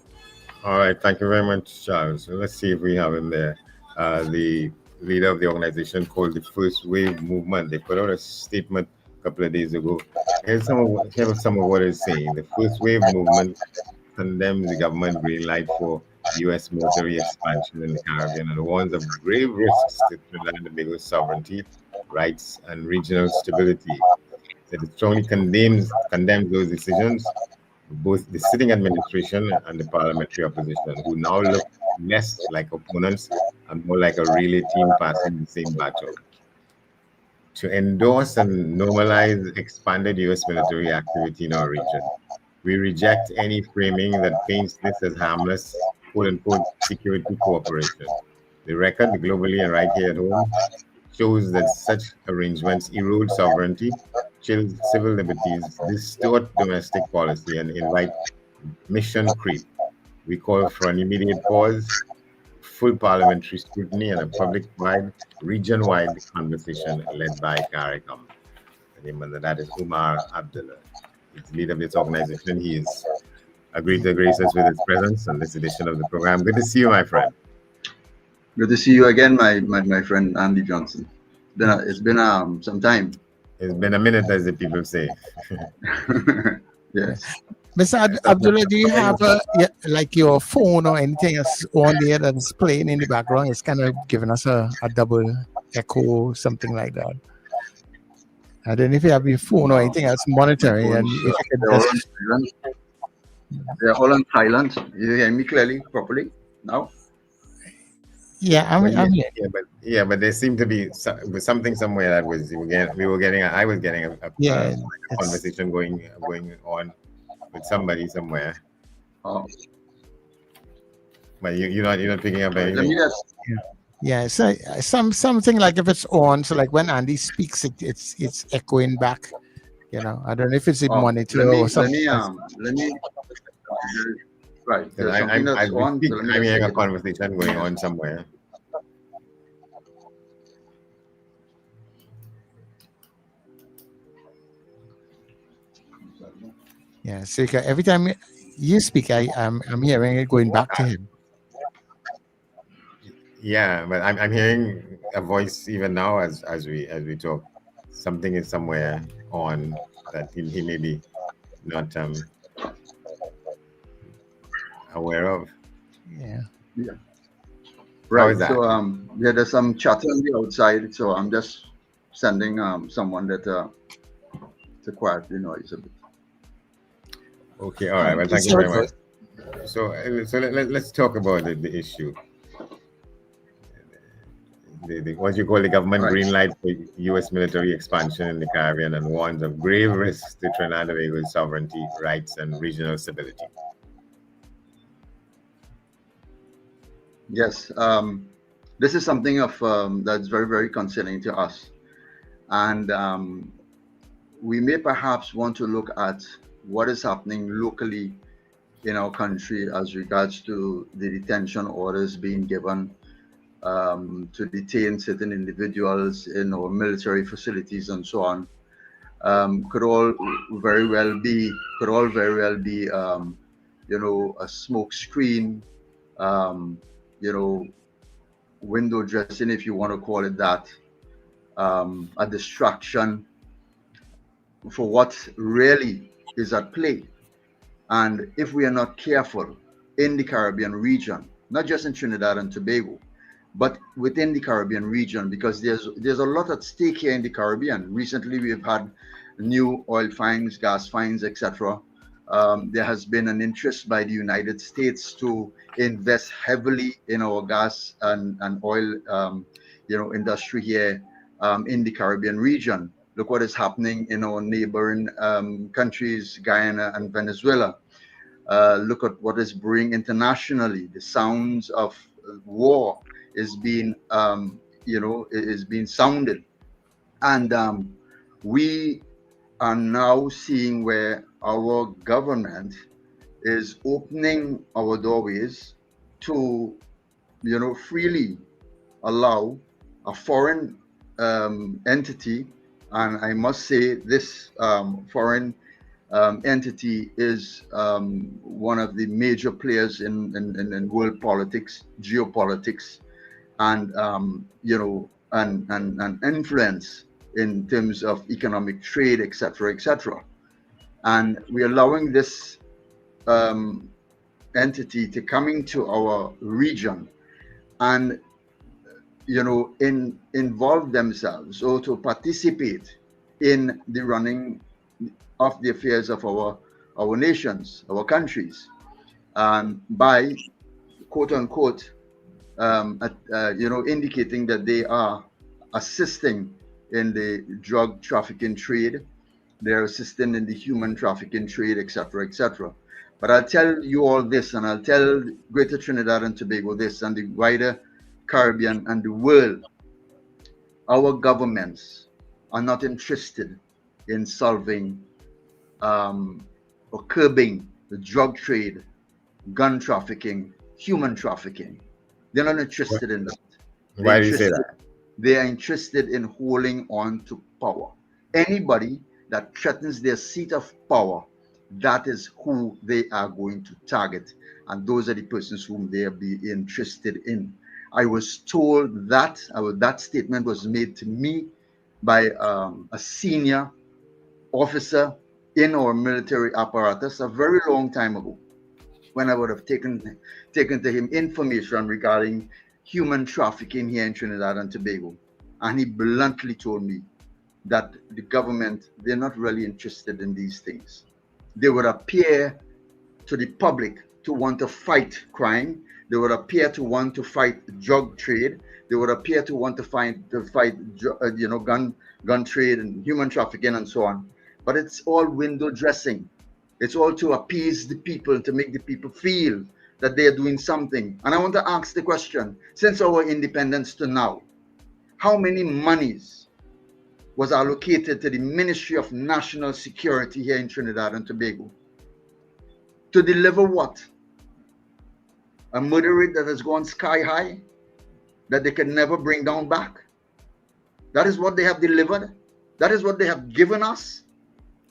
All right, thank you very much, Charles. So let's see if we have him there. The leader of the organization called the First Wave Movement. They put out a statement a couple of days ago. Here's some of what it's saying. The First Wave Movement condemns the government green light for U.S. military expansion in the Caribbean and warns of grave risks to Trinidad and Tobago's sovereignty, rights, and regional stability. It strongly condemns those decisions, both the sitting administration and the parliamentary opposition, who now look less like opponents and more like a relay team passing the same battle. To endorse and normalize expanded U.S. military activity in our region, we reject any framing that paints this as harmless, quote-unquote, security cooperation. The record, globally and right here at home, shows that such arrangements erode sovereignty, chill civil liberties, distort domestic policy, and invite mission creep. We call for an immediate pause, full parliamentary scrutiny, and a public-wide, region-wide conversation led by CARICOM. The name of that is Umar Abdullah. He's the leader of this organization. He is agreed to grace us with his presence on this edition of the program. Good to see you, my friend. Good to see you again, my friend Andy Johnson. It's been some time. It's been a minute, as the people say. Yes. Mr. Abdullah, do you have like your phone or anything else on there that's playing in the background? It's kind of giving us a double echo, something like that. I don't know if you have your phone or anything else monitoring. And if you could they're all on silent. You hear me clearly, properly now? Yeah, I'm here. Yeah, but there seemed to be something somewhere that was I was getting a conversation going on with somebody somewhere. Oh. But you're not picking up anything. Yeah, so something like if it's on, so like when Andy speaks, it's echoing back. You know, I don't know if it's a monitor or something. Let me. Right. I'm hearing a conversation going on somewhere. Yeah, so every time you speak, I'm hearing it going back to him. Yeah, but I'm hearing a voice even now as we talk. Something is somewhere on that he may be not aware of. Yeah. Right. So there's some chatter on the outside. So I'm just sending someone that to quiet the noise a bit. Okay. All right. Well, thank you very much. So let's talk about the issue. What you call the government green light for U.S. military expansion in the Caribbean and warns of grave risks to Trinidad and Tobago's sovereignty, rights, and regional stability. Yes, this is something of that's very, very concerning to us, and we may perhaps want to look at what is happening locally in our country as regards to the detention orders being given to detain certain individuals in our military facilities and so on. Could all very well be, you know, a smoke screen, you know, window dressing, if you want to call it that, a distraction for what really is at play. And if we are not careful in the Caribbean region, not just in Trinidad and Tobago, but within the Caribbean region, because there's a lot at stake here in the Caribbean. Recently, we've had new oil finds, gas finds, etc. There has been an interest by the United States to invest heavily in our gas and oil, you know, industry here in the Caribbean region. Look what is happening in our neighboring countries, Guyana and Venezuela. Look at what is brewing internationally. The sounds of war is being, you know, is being sounded, and we are now seeing where our government is opening our doorways to, you know, freely allow a foreign entity, and I must say this foreign entity is one of the major players in world politics, geopolitics, and you know, and influence in terms of economic trade, etc., etc. And we're allowing this entity to come into our region and, you know, involve themselves or to participate in the running of the affairs of our nations, our countries, by quote unquote, you know, indicating that they are assisting in the drug trafficking trade, they're assisting in the human trafficking trade, etc., etc. But I'll tell you all this, and I'll tell Greater Trinidad and Tobago this, and the wider Caribbean and the world. Our governments are not interested in solving or curbing the drug trade, gun trafficking, human trafficking. They're not interested in that. Why do you say that? They are interested in holding on to power. Anybody that threatens their seat of power, that is who they are going to target. And those are the persons whom they are be interested in. I was told that, that statement was made to me by a senior officer in our military apparatus a very long time ago, when I would have taken to him information regarding human trafficking here in Trinidad and Tobago. And he bluntly told me that the government, they're not really interested in these things. They would appear to the public to want to fight crime. They would appear to want to fight drug trade. They would appear to want to fight you know, gun trade and human trafficking and so on. But it's all window dressing. It's all to appease the people, to make the people feel that they are doing something. And I want to ask the question, since our independence to now, how many monies was allocated to the Ministry of National Security here in Trinidad and Tobago? To deliver what? A murder rate that has gone sky high, that they can never bring down back? That is what they have delivered? That is what they have given us?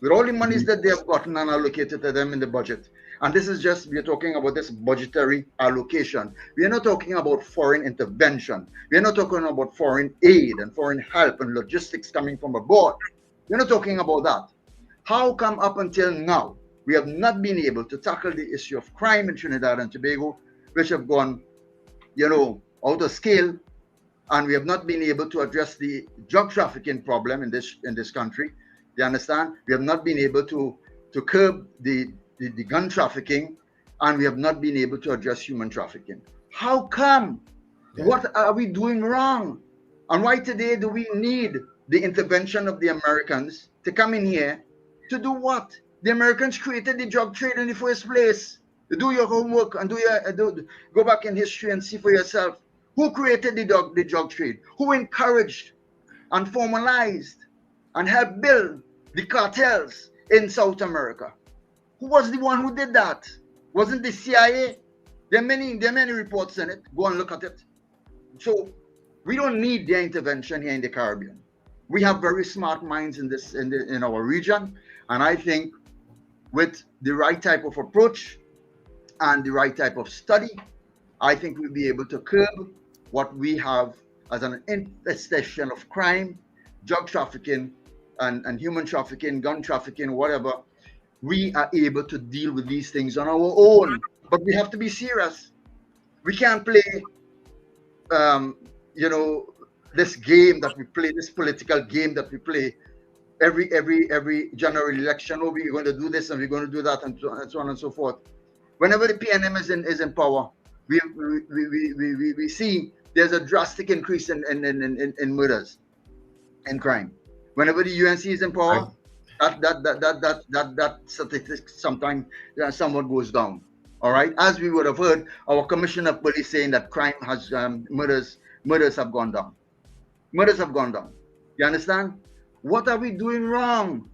With all the monies that they have gotten and allocated to them in the budget. And this is just, we're talking about this budgetary allocation. We are not talking about foreign intervention. We are not talking about foreign aid and foreign help and logistics coming from abroad. We're not talking about that. How come up until now, we have not been able to tackle the issue of crime in Trinidad and Tobago, which have gone, you know, out of scale, and we have not been able to address the drug trafficking problem in this country? You understand? We have not been able to curb the gun trafficking, and we have not been able to address human trafficking. How come? Yeah. What are we doing wrong? And why today do we need the intervention of the Americans to come in here to do what? The Americans created the drug trade in the first place. Do your homework and go back in history and see for yourself. Who created the drug trade? Who encouraged and formalized and helped build the cartels in South America. Who was the one who did that? Wasn't the CIA? There are many reports in it. Go and look at it. So we don't need their intervention here in the Caribbean. We have very smart minds in our region, and I think with the right type of approach and the right type of study, I think we'll be able to curb what we have as an infestation of crime, drug trafficking, and human trafficking, gun trafficking, whatever. We are able to deal with these things on our own, but we have to be serious. We can't play, this game that we play, this political game that we play every general election. Oh, we're going to do this and we're going to do that, and so on and so forth. Whenever the PNM is in power, we see there's a drastic increase in murders and crime. Whenever the UNC is in power, that statistic sometimes somewhat goes down. All right, as we would have heard our commissioner of police saying that crime has murders have gone down. Murders have gone down. You understand? What are we doing wrong?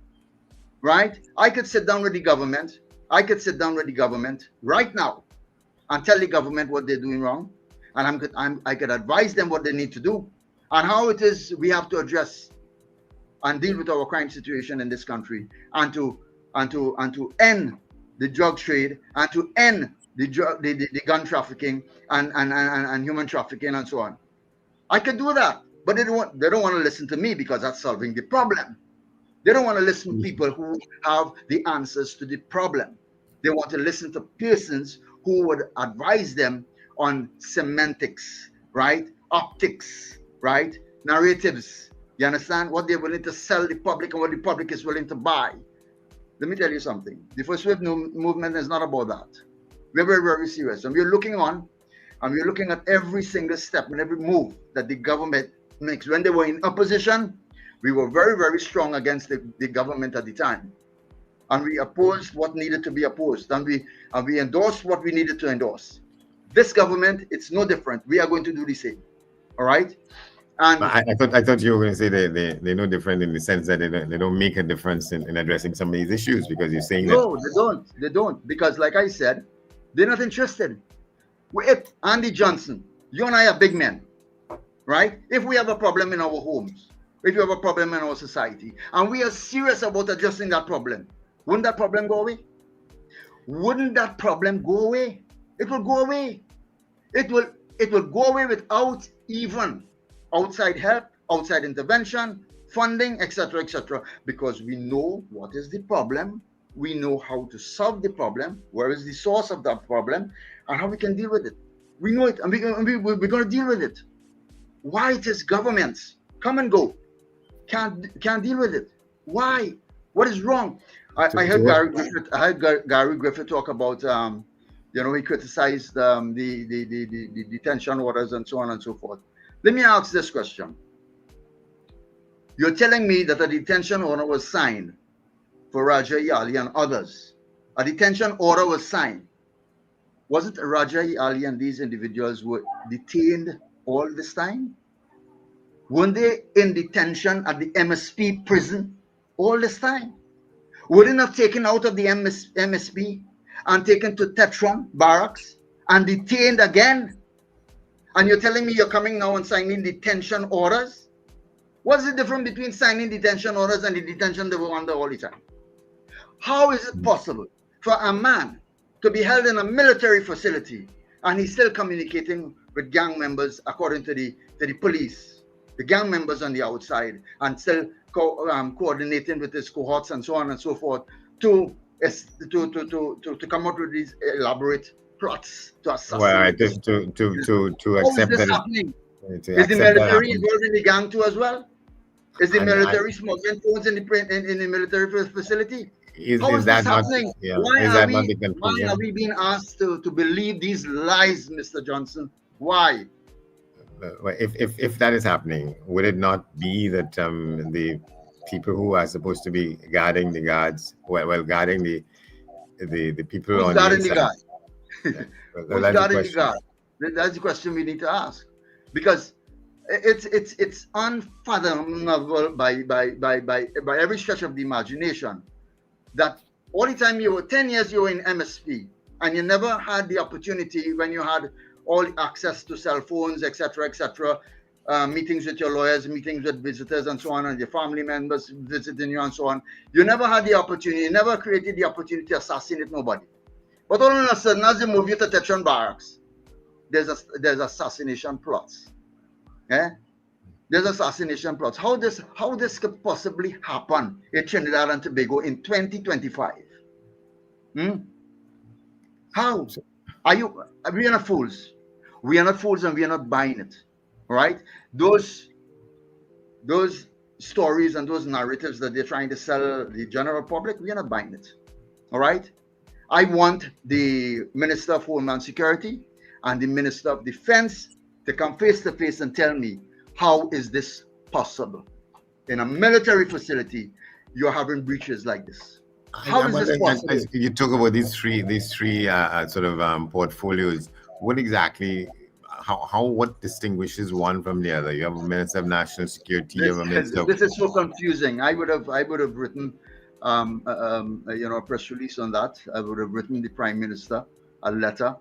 Right? I could sit down with the government. I could sit down with the government right now and tell the government what they're doing wrong, and I could advise them what they need to do and how it is we have to address and deal with our crime situation in this country, and to end the drug trade, and to end the gun trafficking and human trafficking and so on. I could do that, but they don't want to listen to me because that's solving the problem. They don't want to listen to people who have the answers to the problem. They want to listen to persons who would advise them on semantics, right? Optics, right? Narratives. You understand? What they're willing to sell the public and what the public is willing to buy. Let me tell you something. The first wave movement is not about that. We're very, very serious. And we're looking on, and we're looking at every single step and every move that the government makes. When they were in opposition, we were very, very strong against the government at the time. And we opposed what needed to be opposed. And we endorsed what we needed to endorse. This government, it's no different. We are going to do the same. All right? And I thought you were going to say they're no different in the sense that they don't make a difference in addressing some of these issues, because you're saying no, they don't, because like I said, they're not interested. If Andy Johnson, you and I are big men, right? If we have a problem in our homes, if you have a problem in our society, and we are serious about addressing that problem, wouldn't that problem go away? Wouldn't that problem go away? It will go away. It will go away without even outside help, outside intervention, funding, etc., because we know what is the problem, we know how to solve the problem, where is the source of that problem, and how we can deal with it. We know it, and we're going to deal with it. Why it is governments come and go, can't deal with it? Why? What is wrong? I heard Gary Griffith talk about he criticized the detention orders and so on and so forth. Let me ask this question. You're telling me that a detention order was signed for Raja Yali and others. A detention order was signed. Wasn't Raja Ali and these individuals were detained all this time? Weren't they in detention at the MSP prison all this time? Were they not taken out of the MSP and taken to Tetron barracks and detained again? And you're telling me you're coming now and signing detention orders? What's the difference between signing detention orders and the detention they were under all the time? How is it possible for a man to be held in a military facility and he's still communicating with gang members according to the police, the gang members on the outside, and still coordinating with his cohorts and so on and so forth to come up with these elaborate plots to assassinate? Well, I think to accept that. Happening? Is the military involved in the gang too as well? Is the military smuggling phones in the military facility? Is that not happening? Yeah, Why why are we being asked to believe these lies, Mr. Johnson? Why? If that is happening, would it not be that the people who are supposed to be guarding the guards, guarding the people Who's on guarding the the guard? Yeah. Who's guarding the guard? That's the question we need to ask. Because It's unfathomable by every stretch of the imagination that all the time you were 10 years you were in MSP and you never had the opportunity when you had all access to cell phones, etc., meetings with your lawyers, meetings with visitors and so on, and your family members visiting you and so on. You never had the opportunity, you never created the opportunity to assassinate nobody. But all of a sudden, as they move you to Tetron Barracks, there's assassination plots. Yeah? There's assassination plots. How this could possibly happen in Trinidad and Tobago in 2025? How? We are not fools. We are not fools and we are not buying it. Right? Those stories and those narratives that they're trying to sell the general public, we are not buying it. All right? I want the Minister of Homeland Security and the Minister of Defense to come face to face and tell me, how is this possible? In a military facility, you're having breaches like this. How is this possible? You talk about these three sort of portfolios. What exactly? What distinguishes one from the other? You have a Minister of National Security. This is so confusing. I would have written a press release on that. I would have written the Prime Minister a letter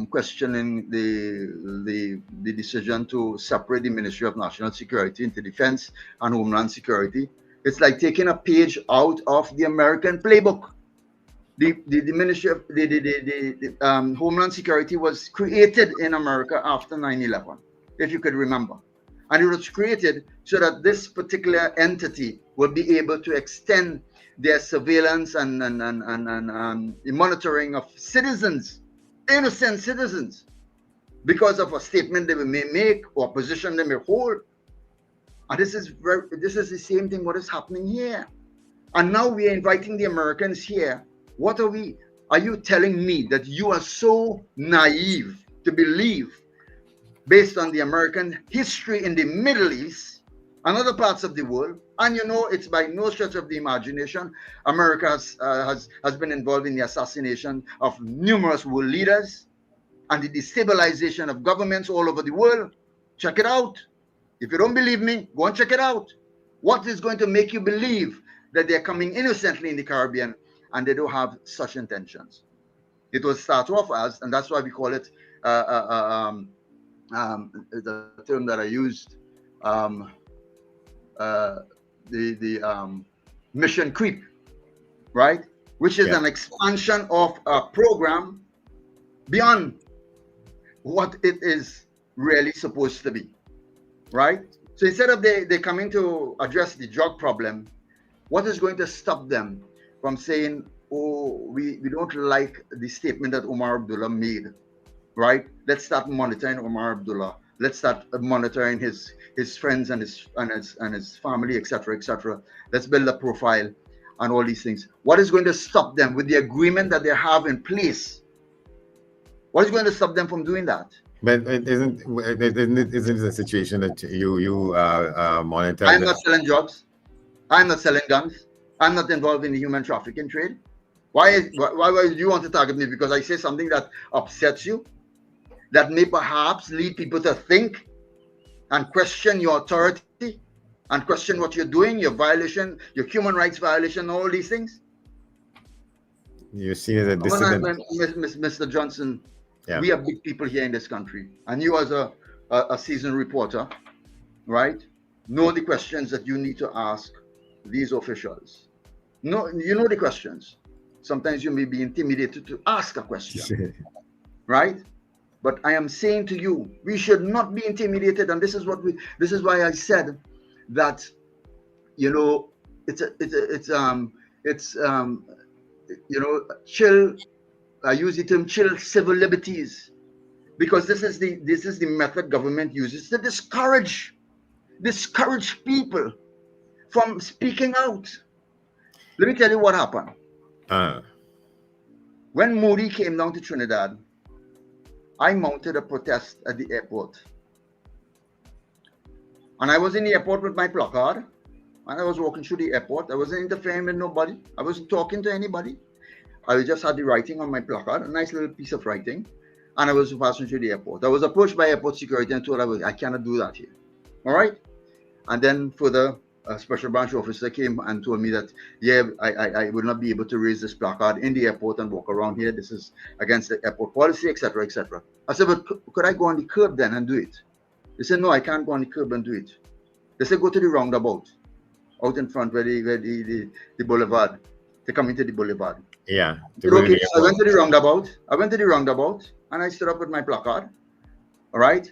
questioning the decision to separate the Ministry of National Security into Defense and Homeland Security. It's like taking a page out of the American playbook. The Ministry of the Homeland Security was created in America after 9/11, if you could remember, and it was created so that this particular entity would be able to extend their surveillance and the monitoring of citizens, innocent citizens, because of a statement they may make or a position they may hold. And this is the same thing what is happening here. And now we are inviting the Americans here. What are we? Are you telling me that you are so naive to believe, based on the American history in the Middle East and other parts of the world, and you know it's by no stretch of the imagination, America has been involved in the assassination of numerous world leaders and the destabilization of governments all over the world. Check it out. If you don't believe me, go and check it out. What is going to make you believe that they're coming innocently in the Caribbean and they don't have such intentions? It will start off as, and that's why we call it the term that I used, the mission creep, right? Which is an expansion of a program beyond what it is really supposed to be, right? So instead of they coming to address the drug problem, what is going to stop them from saying, oh, we don't like the statement that Umar Abdullah made, right? Let's start monitoring Umar Abdullah. Let's start monitoring his friends and his family, etc. Let's build a profile and all these things. What is going to stop them with the agreement that they have in place? What is going to stop them from doing that? But isn't it a situation that you monitor? I'm not selling drugs. I'm not selling guns. I'm not involved in the human trafficking trade. Why would you want to target me? Because I say something that upsets you, that may perhaps lead people to think and question your authority and question what you're doing, your violation, your human rights violation, all these things. You see as a dissident. Mr. Johnson, we are big people here in this country, and you as a seasoned reporter, right, know the questions that you need to ask these officials. No, you know the questions. Sometimes you may be intimidated to ask a question, right? But I am saying to you, we should not be intimidated, and this is why I said that, you know, chill. I use the term chill civil liberties, because this is the method government uses to discourage people from speaking out. Let me tell you what happened. When Modi came down to Trinidad, I mounted a protest at the airport. And I was in the airport with my placard, and I was walking through the airport. I wasn't interfering with nobody. I wasn't talking to anybody. I just had the writing on my placard, a nice little piece of writing. and I was passing through the airport. I was approached by airport security and told I cannot do that here. All right. And then further, a special branch officer came and told me that, yeah, I would not be able to raise this placard in the airport and walk around here. This is against the airport policy, etc., etc. I said, but could I go on the curb then and do it? They said, no, I can't go on the curb and do it. They said, go to the roundabout out in front where the boulevard. They come into the boulevard. Yeah. Okay, so I went to the roundabout and I stood up with my placard. All right.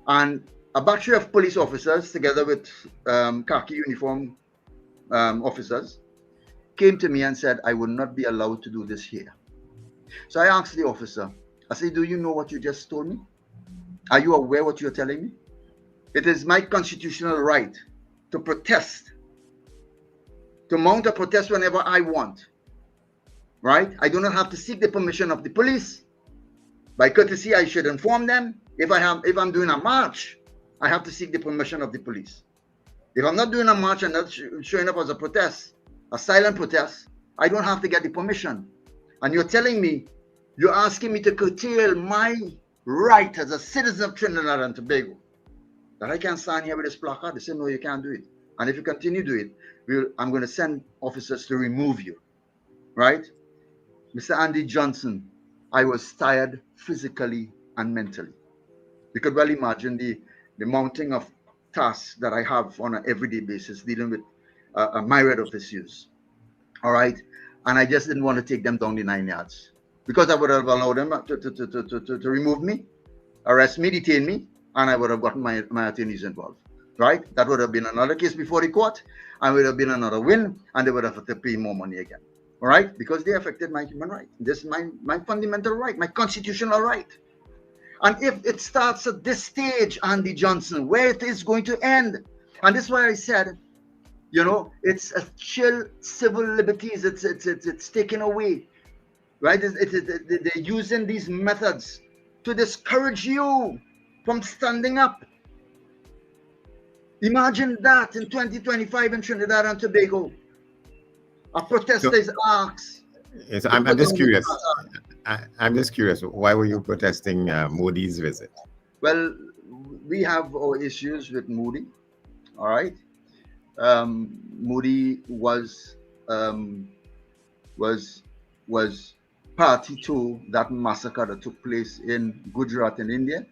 And a battery of police officers together with khaki uniform officers came to me and said, I would not be allowed to do this here. So I asked the officer, I said, do you know what you just told me? Are you aware what you're telling me? It is my constitutional right to protest, to mount a protest whenever I want. Right? I do not have to seek the permission of the police. By courtesy, I should inform them. If I'm doing a march, I have to seek the permission of the police. If I'm not doing a march and not showing up as a protest, a silent protest, I don't have to get the permission. And you're telling me, you're asking me to curtail my right as a citizen of Trinidad and Tobago, that I can't stand here with this placard. They said, no, you can't do it. And if you continue to do it, I'm going to send officers to remove you. Right? Mr. Andy Johnson, I was tired physically and mentally. You could well imagine the mounting of tasks that I have on an everyday basis dealing with a myriad of issues. All right. And I just didn't want to take them down the 9 yards because I would have allowed them to remove me, arrest me, detain me, and I would have gotten my attorneys involved. Right. That would have been another case before the court, and would have been another win, and they would have to pay more money again. All right. Because they affected my human right. This is my fundamental right, my constitutional right. And if it starts at this stage, Andy Johnson, where it is going to end, and this is why I said, you know, it's a chill civil liberties. It's taken away, right? They're using these methods to discourage you from standing up. Imagine that in 2025 in Trinidad and Tobago, a protester is asked. Yes, I'm just curious. I'm just curious. Why were you protesting Modi's visit? Well, we have our issues with Modi. All right. Modi was party to that massacre that took place in Gujarat in India,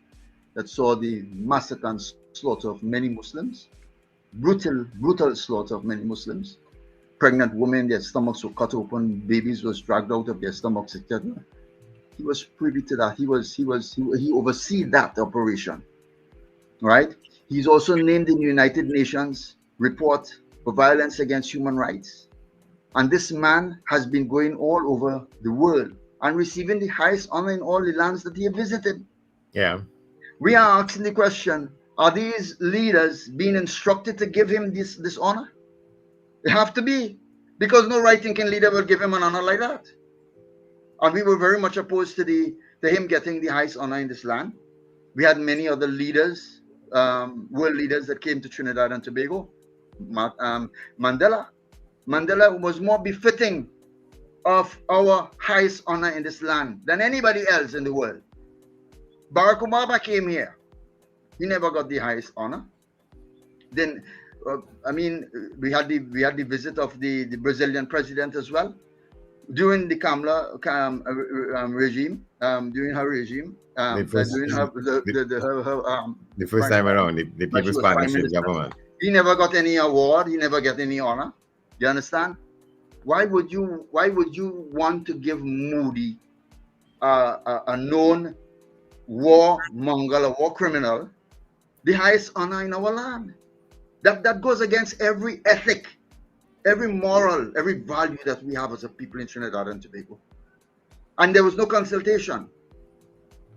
that saw the massacre and slaughter of many Muslims, brutal slaughter of many Muslims. Pregnant women, their stomachs were cut open, babies was dragged out of their stomachs, etc. He was privy to that. He oversee that operation. Right? He's also named in the United Nations report for violence against human rights. And this man has been going all over the world and receiving the highest honor in all the lands that he has visited. Yeah. We are asking the question, are these leaders being instructed to give him this honor? They have to be, because no right-thinking leader will give him an honor like that. And we were very much opposed to him getting the highest honor in this land. We had many other leaders, world leaders that came to Trinidad and Tobago. Mandela was more befitting of our highest honor in this land than anybody else in the world. Barack Obama came here. He never got the highest honor. Then, we had the visit of the Brazilian president as well. During the Kamala regime, during her regime, the first time around, the People's Partnership government. He never got any award. He never got any honor. You understand? Why would you want to give Modi, a known warmonger, a war criminal, the highest honor in our land? That goes against every ethic, every moral, every value that we have as a people in Trinidad and Tobago. And there was no consultation.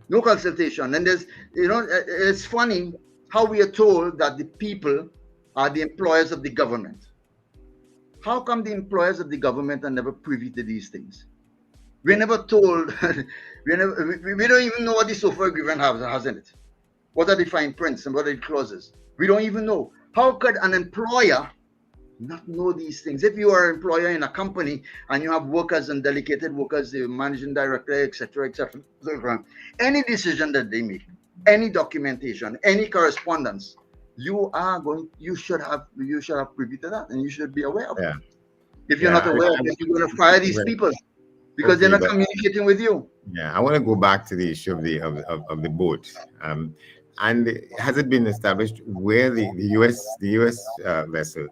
No consultation. And there's, it's funny how we are told that the people are the employers of the government. How come the employers of the government are never privy to these things? We're never told. we don't even know what the SOFA agreement has in it. What are the fine prints and what are the clauses? We don't even know. How could an employer not know these things. If you are an employer in a company and you have workers and delegated workers, the managing director, etc., etc., any decision that they make, any documentation, any correspondence, you should have privy to that, and you should be aware of it. If you're not aware of it, you're going to fire these people because they're not communicating with you. Yeah, I want to go back to the issue of the boat. And has it been established where the U.S. vessel,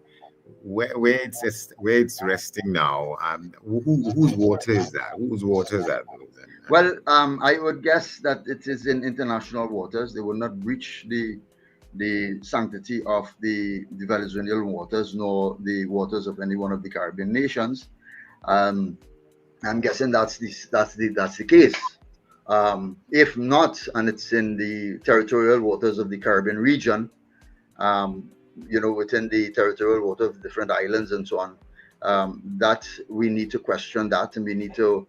where it's resting now? Whose water is that? Whose water is that? Well, I would guess that it is in international waters. They will not breach the sanctity of the Venezuelan waters, nor the waters of any one of the Caribbean nations. I'm guessing that's the case. If not, and it's in the territorial waters of the Caribbean region, within the territorial water of different islands and so on, that we need to question that, and we need to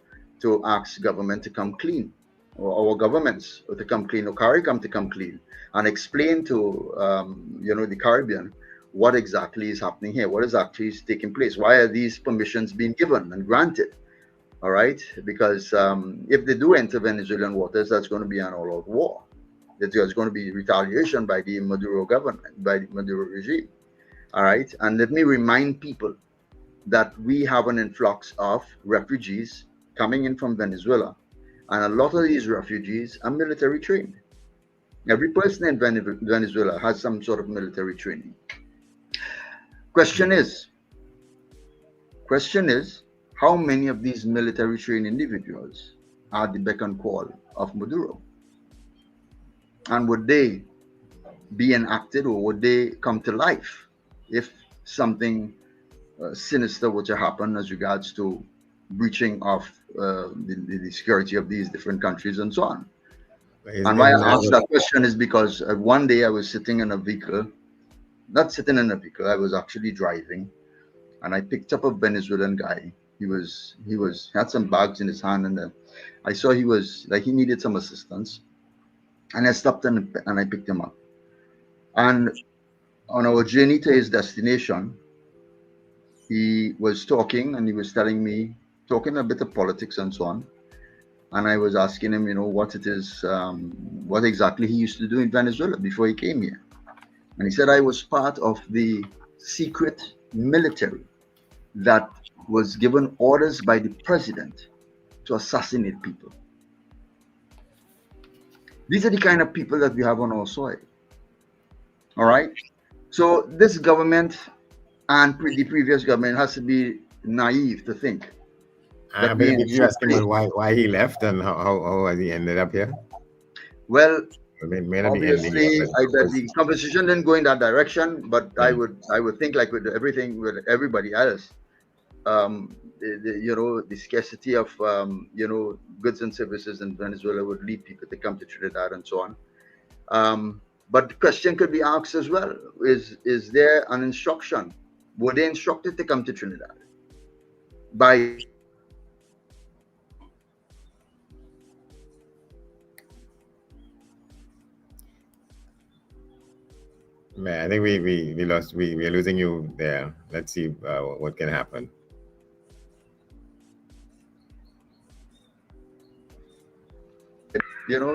ask government to come clean, or our governments to come clean, or CARICOM to come clean, and explain to the Caribbean what exactly is happening here, what is actually taking place, why are these permissions being given and granted. All right, because if they do enter Venezuelan waters, that's going to be an all-out war. There's going to be retaliation by the Maduro government, by the Maduro regime. All right, and let me remind people that we have an influx of refugees coming in from Venezuela, and a lot of these refugees are military trained. Every person in Venezuela has some sort of military training. Question is, how many of these military trained individuals are the beck and call of Maduro? And would they be enacted, or would they come to life if something sinister were to happen as regards to breaching of the security of these different countries and so on? And why I asked that question is because one day I was sitting in a vehicle, not sitting in a vehicle, I was actually driving, and I picked up a Venezuelan guy. He had some bags in his hand, and I saw he needed some assistance, and I stopped and I picked him up. And on our journey to his destination, he was talking, and he was talking a bit of politics and so on. And I was asking him, what it is, what exactly he used to do in Venezuela before he came here. And he said, I was part of the secret military that was given orders by the president to assassinate people. These are the kind of people that we have on our soil. All right. So this government and the previous government has to be naive to think. Did you ask him why he left and how has he ended up here? Well, obviously, the conversation didn't go in that direction, but I would think, like with everybody else, the scarcity of goods and services in Venezuela would lead people to come to Trinidad and so on. But the question could be asked as well: is there an instruction? Were they instructed to come to Trinidad by? Man, I think we lost. We are losing you there. Let's see what can happen.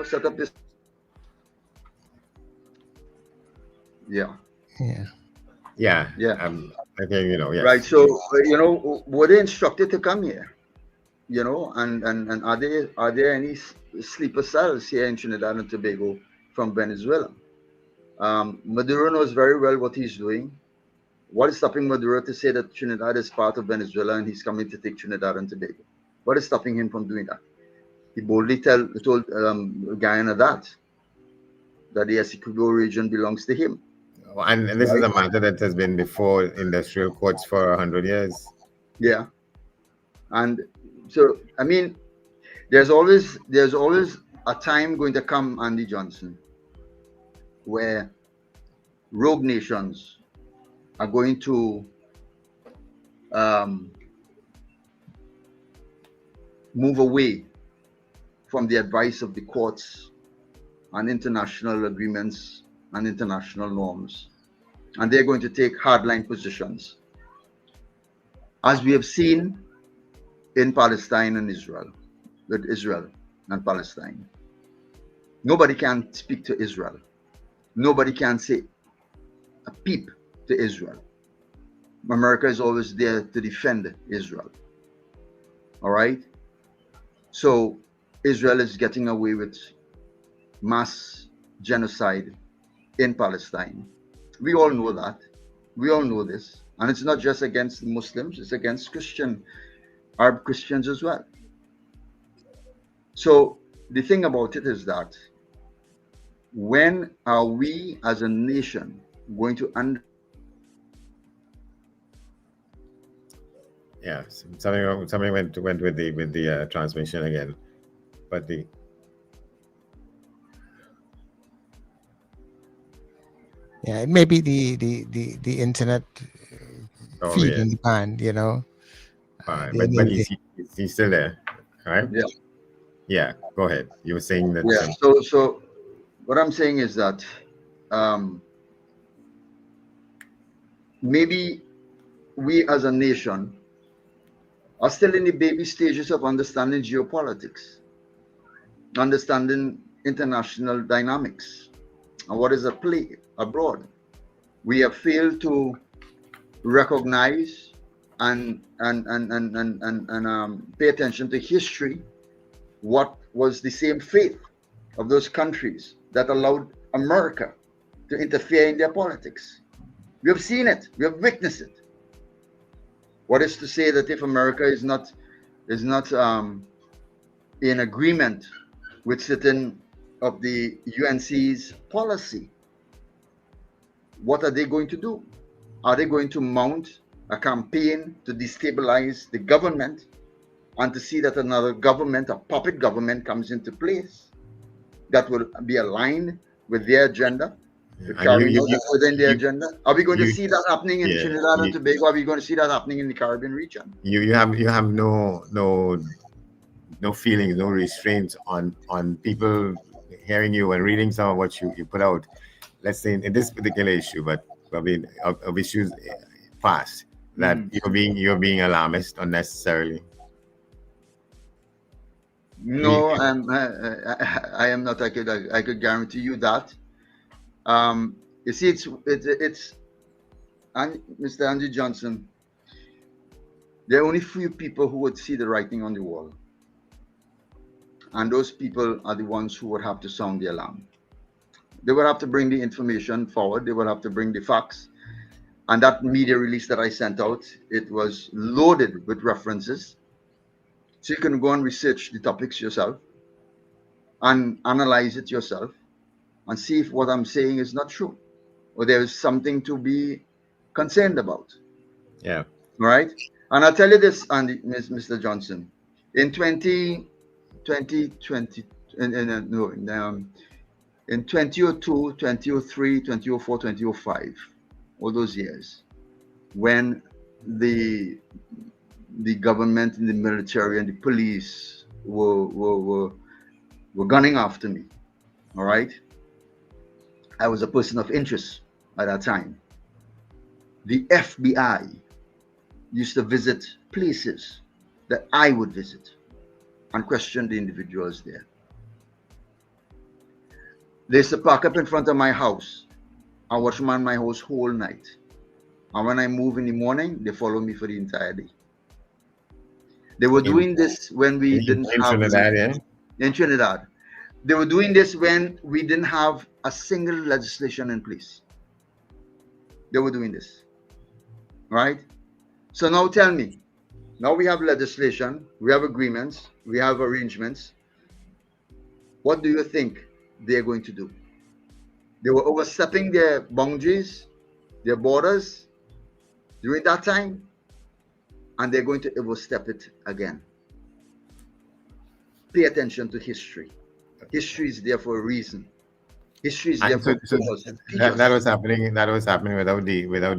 Set up this. Yeah. Okay, yes. Right. So were they instructed to come here? And are there any sleeper cells here in Trinidad and Tobago from Venezuela? Maduro knows very well what he's doing. What is stopping Maduro to say that Trinidad is part of Venezuela and he's coming to take Trinidad and Tobago? What is stopping him from doing that? He boldly told Guyana that the Essequibo region belongs to him. And this is a matter that has been before industrial courts for 100 years. Yeah. And so, I mean, there's always a time going to come, Andy Johnson, where rogue nations are going to move away from the advice of the courts and international agreements and international norms, and they're going to take hardline positions as we have seen in Palestine and Israel, with Israel and Palestine. Nobody can speak to Israel. Nobody can say a peep to Israel. America is always there to defend Israel. All right? So Israel is getting away with mass genocide in Palestine. We all know that. We all know this. And it's not just against Muslims, it's against Arab Christians as well. So the thing about it is that when are we as a nation going to Yeah, something went with the transmission again, but yeah, it may be the internet feed in the band, you know. All right, but he's still there, all right? Yeah. Yeah, go ahead. You were saying that. Yeah. So what I'm saying is that maybe we as a nation are still in the baby stages of understanding geopolitics, understanding international dynamics, and what is at play abroad. We have failed to recognize and pay attention to history. What was the same fate of those countries that allowed America to interfere in their politics? We have seen it. We have witnessed it. What is to say that if America is not in agreement with certain of the UNC's policy, what are they going to do? Are they going to mount a campaign to destabilize the government and to see that another government, a puppet government, comes into place that will be aligned with their agenda, to carry out within their agenda? Are we going to see that happening in Trinidad and Tobago? Are we going to see that happening in the Caribbean region? You have no feelings, no restraints on people hearing you and reading some of what you put out. Let's say in this particular issue, but I mean of issues past, that you're being alarmist unnecessarily. No, I am not. I could guarantee you that. You see, it's and Mr. Andrew Johnson. There are only few people who would see the writing on the wall, and those people are the ones who would have to sound the alarm. They would have to bring the information forward. They would have to bring the facts. And that media release that I sent out, it was loaded with references. So you can go and research the topics yourself and analyze it yourself and see if what I'm saying is not true or there is something to be concerned about. Yeah. Right? And I'll tell you this, Andy, Mr. Johnson. In 2020, in 2002, 2003, 2004, 2005, all those years, when the government and the military and the police were gunning after me, all right? I was a person of interest at that time. The FBI used to visit places that I would visit and question the individuals there. They used to park up in front of my house and watch me on my house whole night. And when I move in the morning, they follow me for the entire day. They were doing this when we didn't have Trinidad, yeah? In Trinidad. They were doing this when we didn't have a single legislation in place. They were doing this, right? So now tell me, now we have legislation, we have agreements, we have arrangements. What do you think they're going to do? They were overstepping their boundaries, their borders during that time, and they're going to overstep it again. Pay attention to history. History is there for a reason. History is there for that was happening. That was happening without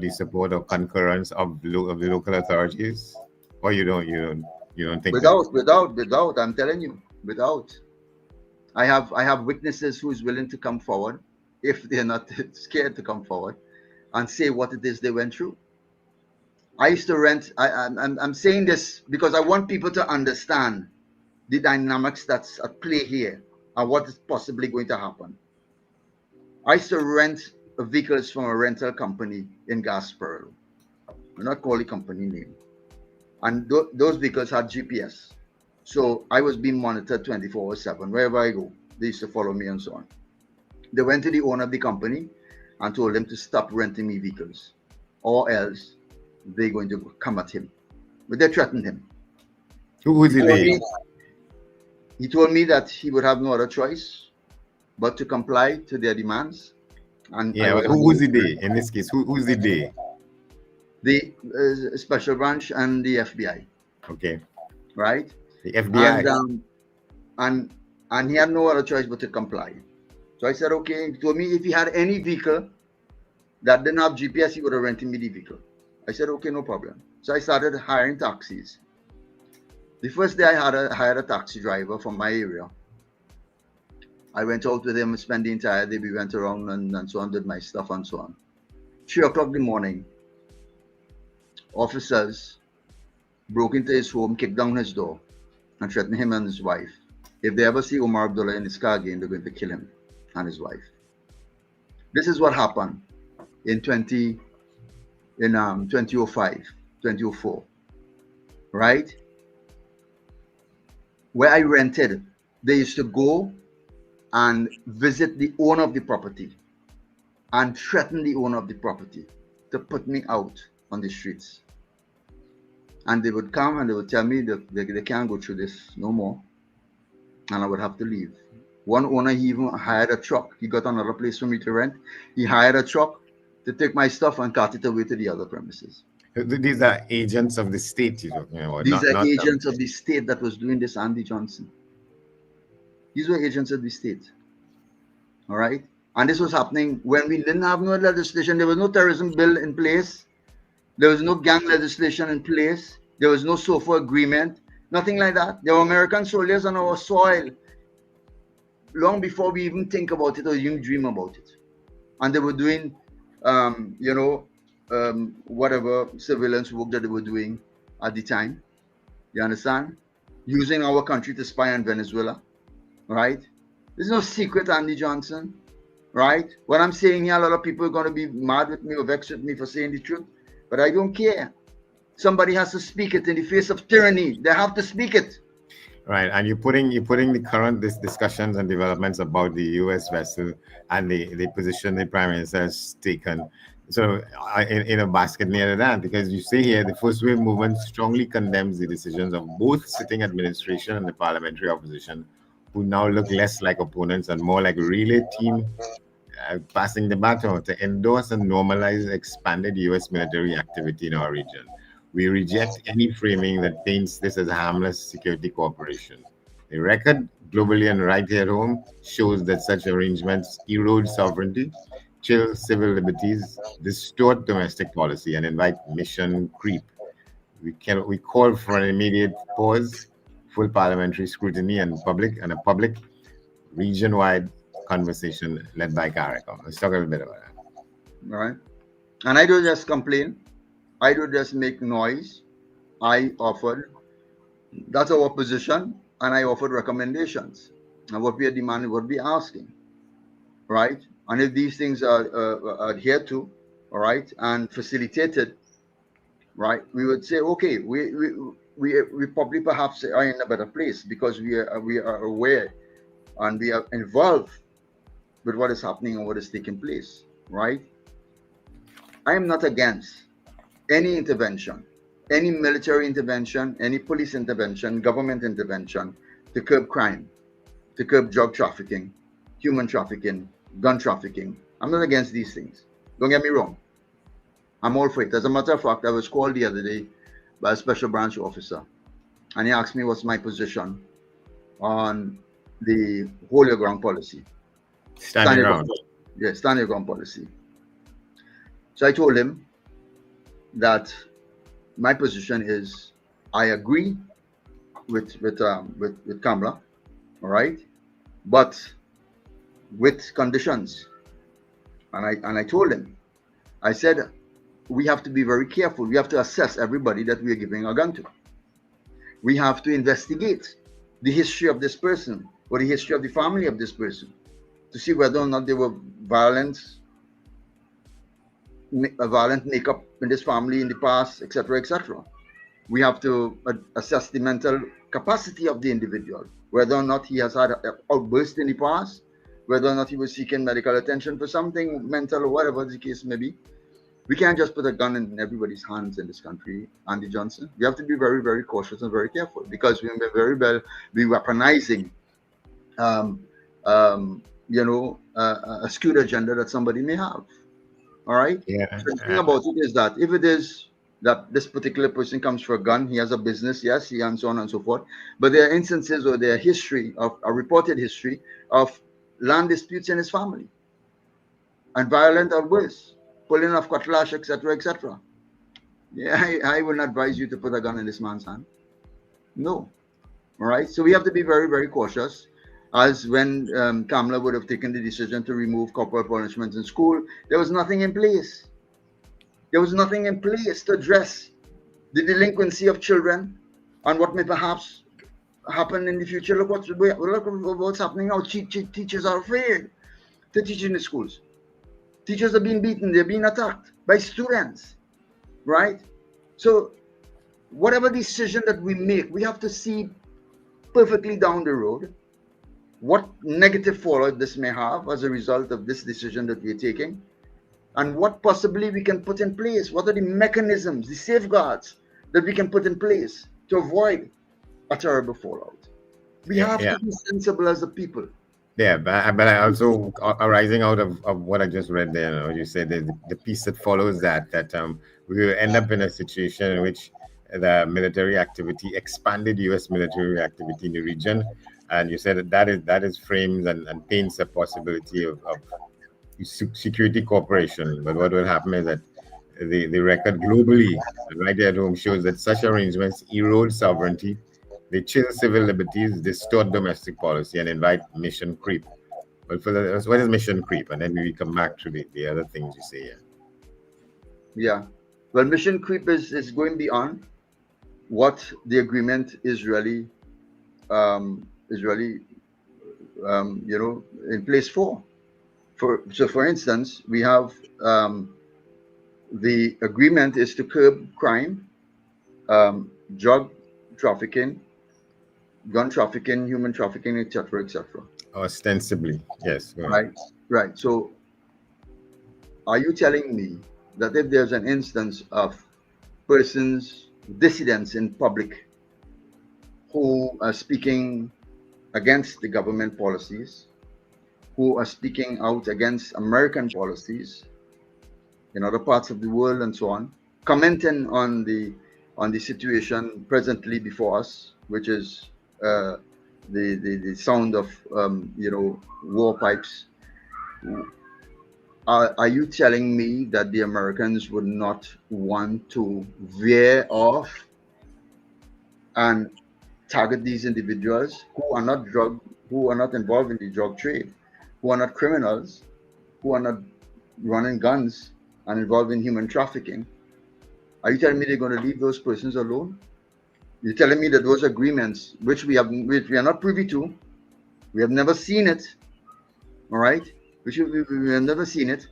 the support or concurrence of the local authorities. Or you don't think without. I'm telling you, without. I have witnesses who is willing to come forward if they're not scared to come forward and say what it is they went through. I used to rent. I'm saying this because I want people to understand the dynamics that's at play here and what is possibly going to happen. I used to rent vehicles from a rental company in Gasperal. I'm not calling the company name. And those vehicles had GPS. So I was being monitored 24/7. Wherever I go, they used to follow me and so on. They went to the owner of the company and told him to stop renting me vehicles, or else they're going to come at him. But they threatened him. Who was it? He told me that he would have no other choice but to comply to their demands. And yeah, who was the day in this case? Who's the day? The special branch and the FBI. Okay. Right. The FBI. And he had no other choice but to comply. So I said, okay. He told me if he had any vehicle that didn't have GPS, he would have rented me the vehicle. I said, okay, no problem. So I started hiring taxis. The first day I hired a taxi driver from my area. I went out with him, spent the entire day. We went around and so on, did my stuff and so on. 3 o'clock in the morning, officers broke into his home, kicked down his door, and threatened him and his wife. If they ever see Umar Abdullah in his car again, they're going to kill him and his wife. This is what happened in 2005, 2004, right? Where I rented, they used to go and visit the owner of the property and threaten the owner of the property to put me out on the streets. And they would come and they would tell me that they can't go through this no more, and I would have to leave. One owner, he even hired a truck. He got another place for me to rent. He hired a truck to take my stuff and cart it away to the other premises. These are agents of the state you're talking about. These are agents of the state that was doing this, Andy Johnson. These were agents of the state. All right? And this was happening when we didn't have no legislation. There was no terrorism bill in place. There was no gang legislation in place. There was no SOFA agreement. Nothing like that. There were American soldiers on our soil long before we even think about it or even dream about it. And they were doing, whatever surveillance work that they were doing at the time. You understand? Using our country to spy on Venezuela. Right? There's no secret, Andy Johnson. Right? What I'm saying here, a lot of people are going to be mad with me or vexed with me for saying the truth. But I don't care. Somebody has to speak it in the face of tyranny. They have to speak it. Right, and you're putting the current discussions and developments about the U.S. vessel and the position the Prime Minister has taken, so in a basket near that, because you say here the first wave movement strongly condemns the decisions of both sitting administration and the parliamentary opposition, who now look less like opponents and more like a relay team passing the baton to endorse and normalize expanded U.S. military activity in our region. We reject any framing that paints this as a harmless security cooperation. The record, globally and right here at home, shows that such arrangements erode sovereignty, chill civil liberties, distort domestic policy, and invite mission creep. We call for an immediate pause, full parliamentary scrutiny, and a public region-wide conversation led by CARICOM. Let's talk a little bit about that. All right. And I don't just complain. I don't just make noise. I offered, that's our position, and I offered recommendations. And what we are demanding, what we are asking, right? And if these things are adhered to, all right, and facilitated, right, we would say, okay, we probably perhaps are in a better place because we are aware and we are involved with what is happening and what is taking place, right? I am not against any intervention, any military intervention, any police intervention, government intervention to curb crime, to curb drug trafficking, human trafficking, gun trafficking. I'm not against these things. Don't get me wrong. I'm all for it. As a matter of fact, I was called the other day by a special branch officer, and he asked me what's my position on the hold your ground policy. Stand your ground. Yeah, stand your ground policy. So I told him that my position is I agree with Kamala, all right, but with conditions. And I told him, I said, we have to be very careful. We have to assess everybody that we are giving a gun to. We have to investigate the history of this person or the history of the family of this person to see whether or not they were violent makeup in this family in the past, etc., etc. We have to assess the mental capacity of the individual, whether or not he has had an outburst in the past, whether or not he was seeking medical attention for something mental or whatever the case may be. We can't just put a gun in everybody's hands in this country, Andy Johnson. We have to be very, very cautious and very careful, because we may very well be weaponizing, a skewed agenda that somebody may have. All right? Yeah. So the thing about it is that if it is that this particular person comes for a gun, he has a business, yes, and so on and so forth. But there are instances or there are history of a reported history of land disputes in his family and violent outbursts, pulling of cutlass, etc., etc. Yeah, I wouldn't advise you to put a gun in this man's hand. No. All right. So we have to be very, very cautious. As when Kamala would have taken the decision to remove corporal punishment in school, there was nothing in place. There was nothing in place to address the delinquency of children and what may perhaps happen in the future. Look what's happening now. Teachers are afraid to teach in the schools. Teachers are being beaten. They're being attacked by students, right? So whatever decision that we make, we have to see perfectly down the road what negative fallout this may have as a result of this decision that we're taking, and what possibly we can put in place. What are the mechanisms, the safeguards that we can put in place to avoid a terrible fallout? We have to be sensible as a people. Yeah, but I also, arising out of what I just read there, you said the piece that follows that we will end up in a situation in which the military activity, expanded U.S. military activity in the region, and you said that is frames and paints the possibility of security cooperation. But what will happen is that the record globally, right there at home, shows that such arrangements erode sovereignty, they chill civil liberties, distort domestic policy, and invite mission creep. But what is mission creep? And then we come back to the other things you say here. Yeah. Well, mission creep is going beyond what the agreement is really in place for. For instance, we have the agreement is to curb crime, drug trafficking, gun trafficking, human trafficking, etc., etc. Ostensibly, yes. Right. So, are you telling me that if there's an instance of persons, dissidents in public, who are speaking against the government policies, who are speaking out against American policies in other parts of the world and so on, commenting on the situation presently before us, which is the sound of war pipes? Are you telling me that the Americans would not want to veer off and target these individuals who are not involved in the drug trade, who are not criminals, who are not running guns and involved in human trafficking? Are you telling me they're going to leave those persons alone? You're telling me that those agreements, which we are not privy to, we have never seen it, all right? We have never seen it,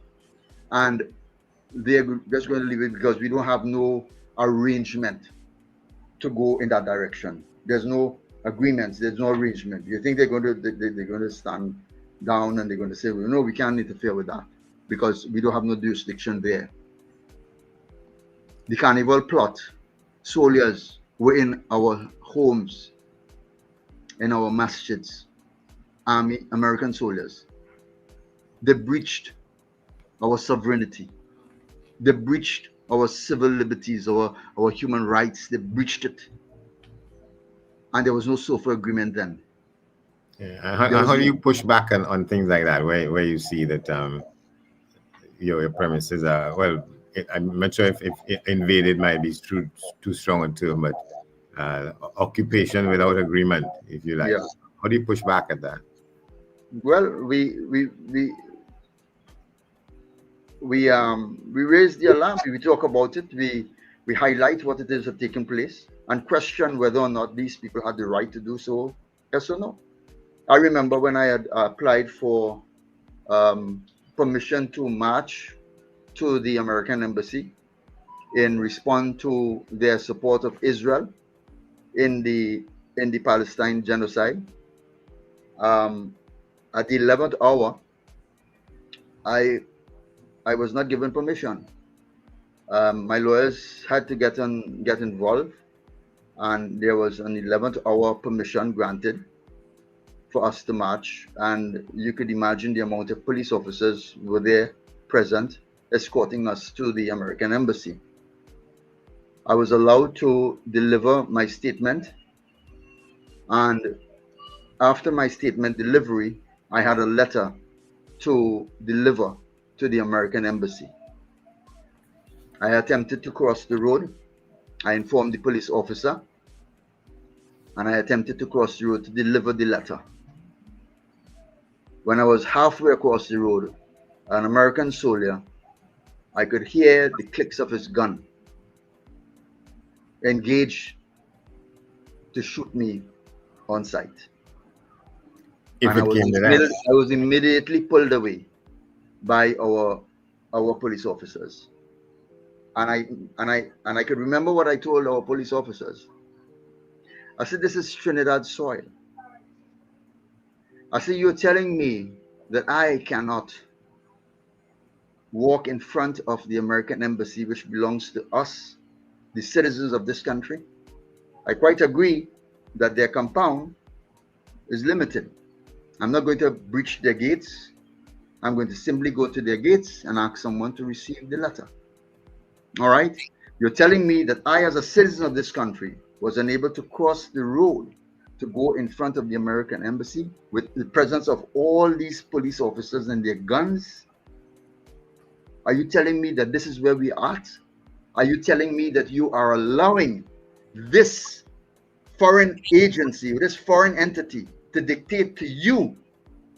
and they're just going to leave it because we don't have no arrangement to go in that direction. There's no agreements. There's no arrangement. You think they're going to stand down and they're going to say, well, no, we can't interfere with that because we don't have no jurisdiction there. The carnival plot, soldiers were in our homes, in our masjids, army, American soldiers. They breached our sovereignty. They breached our civil liberties, our human rights. They breached it. And there was no SOFA agreement then. Yeah. How do you push back on things like that, where you see that your premises are, well, I'm not sure if invaded might be too strong a term, but occupation without agreement, if you like. Yeah. How do you push back at that? Well, we we raise the alarm. We talk about it. We highlight what it is that taking place and question whether or not these people had the right to do so. Yes or no? I remember when I had applied for permission to march to the American embassy in response to their support of Israel in the Palestine genocide. At the 11th hour, I was not given permission. My lawyers had to get involved, and there was an 11th hour permission granted for us to march. And you could imagine the amount of police officers were there present, escorting us to the American embassy. I was allowed to deliver my statement, and after my statement delivery, I had a letter to deliver to the American embassy. I attempted to cross the road. I informed the police officer, and I attempted to cross the road to deliver the letter. When I was halfway across the road, an American soldier, I could hear the clicks of his gun, engaged to shoot me on sight. If And it came to that. I was immediately pulled away by our police officers. And I could remember what I told our police officers. I said, this is Trinidad soil. I said, you're telling me that I cannot walk in front of the American embassy, which belongs to us, the citizens of this country? I quite agree that their compound is limited. I'm not going to breach their gates. I'm going to simply go to their gates and ask someone to receive the letter. All right? You're telling me that I, as a citizen of this country, was unable to cross the road to go in front of the American embassy with the presence of all these police officers and their guns? Are you telling me that this is where we are at? Are you telling me that you are allowing this foreign agency, this foreign entity, to dictate to you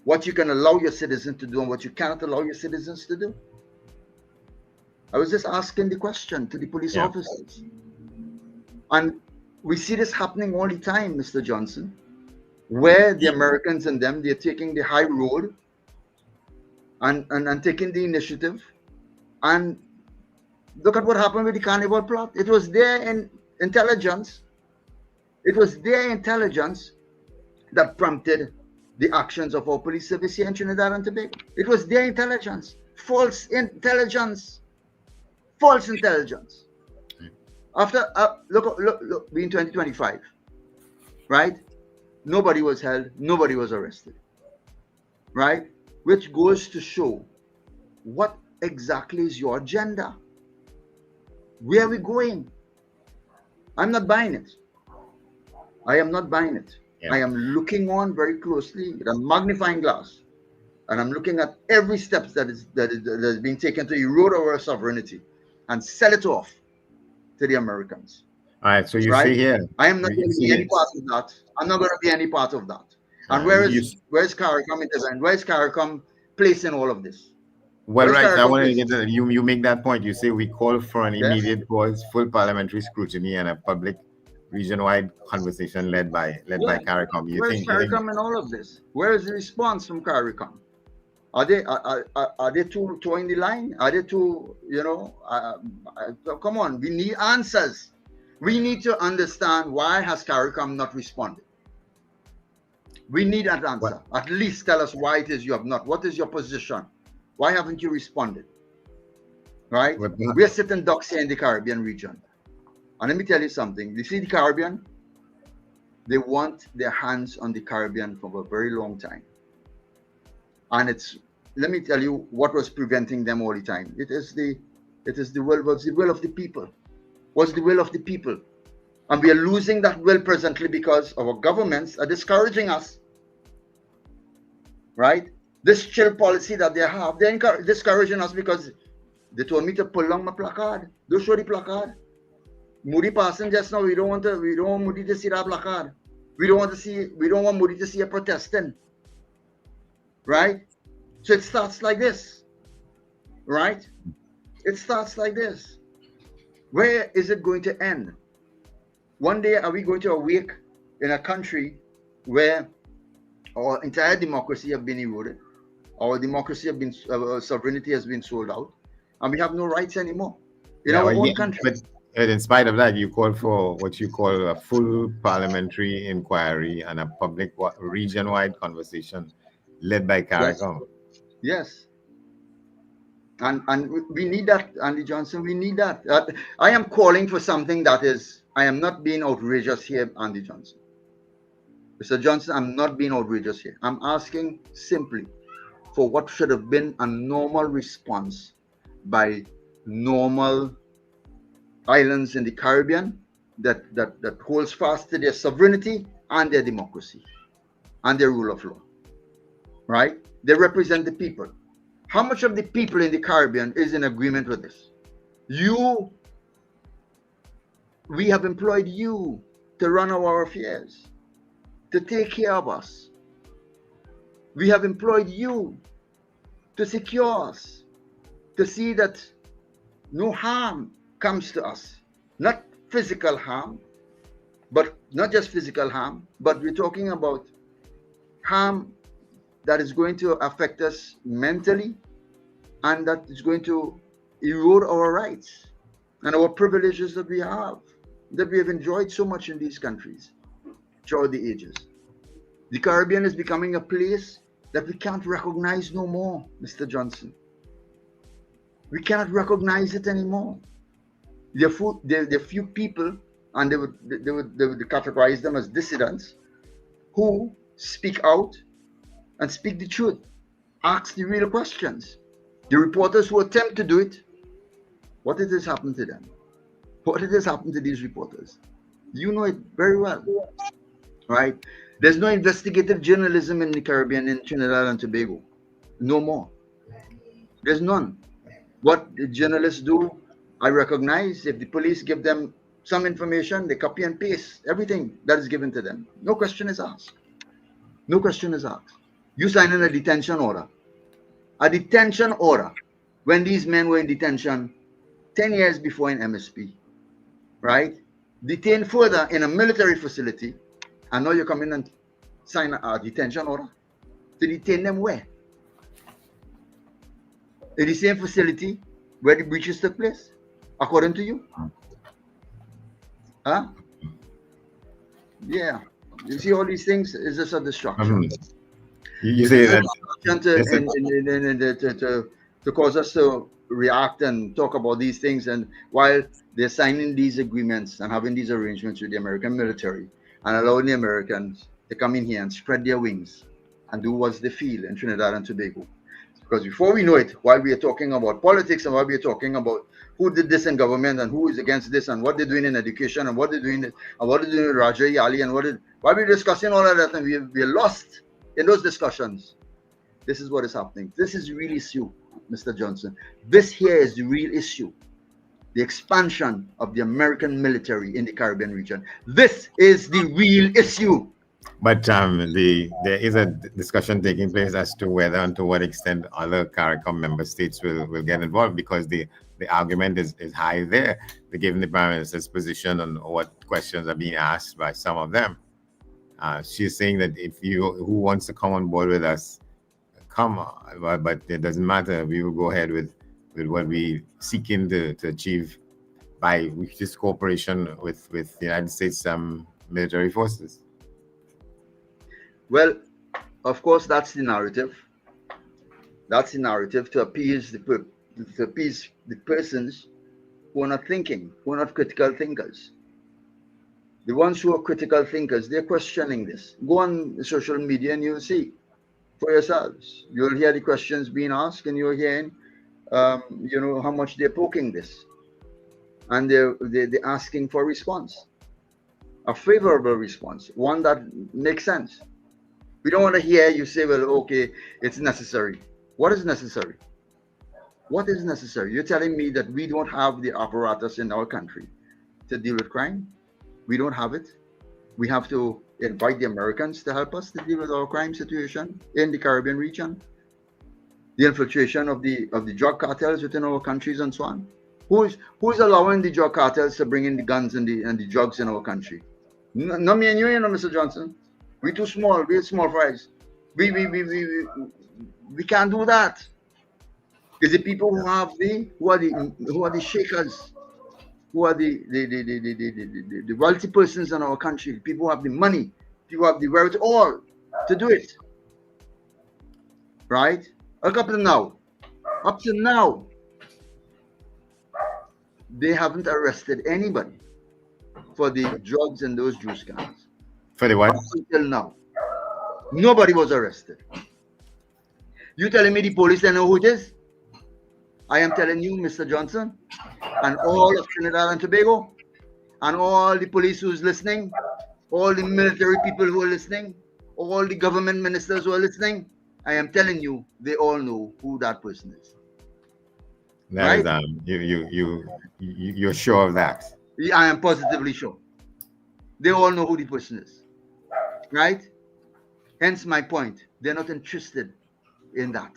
what you can allow your citizens to do and what you cannot allow your citizens to do? I was just asking the question to the police officers. And we see this happening all the time, Mr. Johnson, where the Americans and them, they're taking the high road and taking the initiative. And look at what happened with the Carnival plot. It was their intelligence. It was their intelligence that prompted the actions of our police service here in Trinidad and Tobago. It was their intelligence. False intelligence. False intelligence. After, look, we're in 2025, right? Nobody was held, nobody was arrested, right? Which goes to show what exactly is your agenda? Where are we going? I'm not buying it. I am not buying it. Yeah. I am looking on very closely with a magnifying glass, and I'm looking at every step that is being taken to erode our sovereignty and sell it off to the Americans. All right, so you see here. I am not going to be any part of that. I'm not going to be any part of that. And where's CARICOM intervened? Where's CARICOM placed in all of this? Well, right, I want to get to you make that point. You say we call for an immediate pause, full parliamentary scrutiny, and a public region-wide conversation led by CARICOM. Where's CARICOM in all of this? Where is the response from CARICOM? Are they too towing the line? Are they too, come on, we need answers. We need to understand why has CARICOM not responded. We need an answer. At least tell us why it is you have not. What is your position? Why haven't you responded? Right? We're sitting ducks here in the Caribbean region. And let me tell you something. You see the Caribbean? They want their hands on the Caribbean for a very long time. And let me tell you what was preventing them all the time. It is the will of the people. Was the will of the people. And we are losing that will presently because our governments are discouraging us. Right? This chill policy that they have, they're discouraging us because they told me to pull down my placard. Don't show the placard. Moody passing just now. We don't want Moody to see that placard. We don't want Moody to see a protesting. Right? So it starts like this. right? It starts like this. Where is it going to end? One day, are we going to awake in a country where our entire democracy have been eroded, our democracy have been, sovereignty has been sold out, and we have no rights anymore in our own country? But in spite of that, you call for what you call a full parliamentary inquiry and a public region-wide conversation led by CARICOM. Yes. And we need that, Andy Johnson. We need that. I am calling for something that is, I am not being outrageous here, Andy Johnson. Mr. Johnson, I'm not being outrageous here. I'm asking simply for what should have been a normal response by normal islands in the Caribbean that holds fast to their sovereignty and their democracy and their rule of law. Right? They represent the people. How much of the people in the Caribbean is in agreement with this? We have employed you to run our affairs, to take care of us. We have employed you to secure us, to see that no harm comes to us. Not physical harm, but not just physical harm, but we're talking about harm that is going to affect us mentally and that is going to erode our rights and our privileges that we have enjoyed so much in these countries throughout the ages. The Caribbean is becoming a place that we can't recognize no more, Mr. Johnson. We cannot recognize it anymore. There are few people, and they would categorize them as dissidents, who speak out and speak the truth, ask the real questions. The reporters who attempt to do it, what has happened to them? What has happened to these reporters? You know it very well, right? There's no investigative journalism in the Caribbean, in Trinidad and Tobago. No more. There's none. What the journalists do, I recognize. If the police give them some information, they copy and paste everything that is given to them. No question is asked. No question is asked. You sign in a detention order. A detention order when these men were in detention 10 years before in MSP, right? Detained further in a military facility, and now you come in and sign a detention order to detain them where? In the same facility where the breaches took place, according to you? Huh? Yeah. You see all these things is just a destruction. You say that to cause us to react and talk about these things, and while they're signing these agreements and having these arrangements with the American military and allowing the Americans to come in here and spread their wings and do what they feel in Trinidad and Tobago. Because before we know it, while we are talking about politics and while we are talking about who did this in government and who is against this and what they're doing in education and what they're doing with Raja Yali and while we're discussing all of that and we're lost in those discussions, this is what is happening. This is the real issue, Mr. Johnson. This here is the real issue. The expansion of the American military in the Caribbean region. This is the real issue. But there is a discussion taking place as to whether and to what extent other CARICOM member states will get involved, because the argument is high there. Given the Prime Minister's position on what questions are being asked by some of them. She's saying that who wants to come on board with us, come on, but it doesn't matter. We will go ahead with what we seeking to achieve by this cooperation with the United States military forces. Well, of course, that's the narrative. That's the narrative to appease the persons who are not thinking, who are not critical thinkers. The ones who are critical thinkers, they're questioning this. Go on social media and you'll see for yourselves. You'll hear the questions being asked, and you're hearing, how much they're poking this, and they're asking for a response, a favorable response, one that makes sense. We don't want to hear you say, well, okay, it's necessary. What is necessary? What is necessary? You're telling me that we don't have the apparatus in our country to deal with crime? We don't have it. We have to invite the Americans to help us to deal with our crime situation in the Caribbean region. the infiltration of the drug cartels within our countries and so on? Who is allowing the drug cartels to bring in the guns and the drugs in our country? No, me and you, Mr. Johnson. We're too small. We're small fries. We can't do that. It's the people who are the shakers, who are the wealthy persons in our country. People who have the money, people who have the wherewithal to do it. Right? Up to now, they haven't arrested anybody for the drugs and those juice cans. For the what? Until now, nobody was arrested. You telling me the police don't know who it is? I am telling you, Mr. Johnson, and all of Trinidad and Tobago, and all the police who's listening, all the military people who are listening, all the government ministers who are listening, I am telling you, they all know who that person is. That right? You're sure of that? I am positively sure. They all know who the person is. Right? Hence my point. They're not interested in that.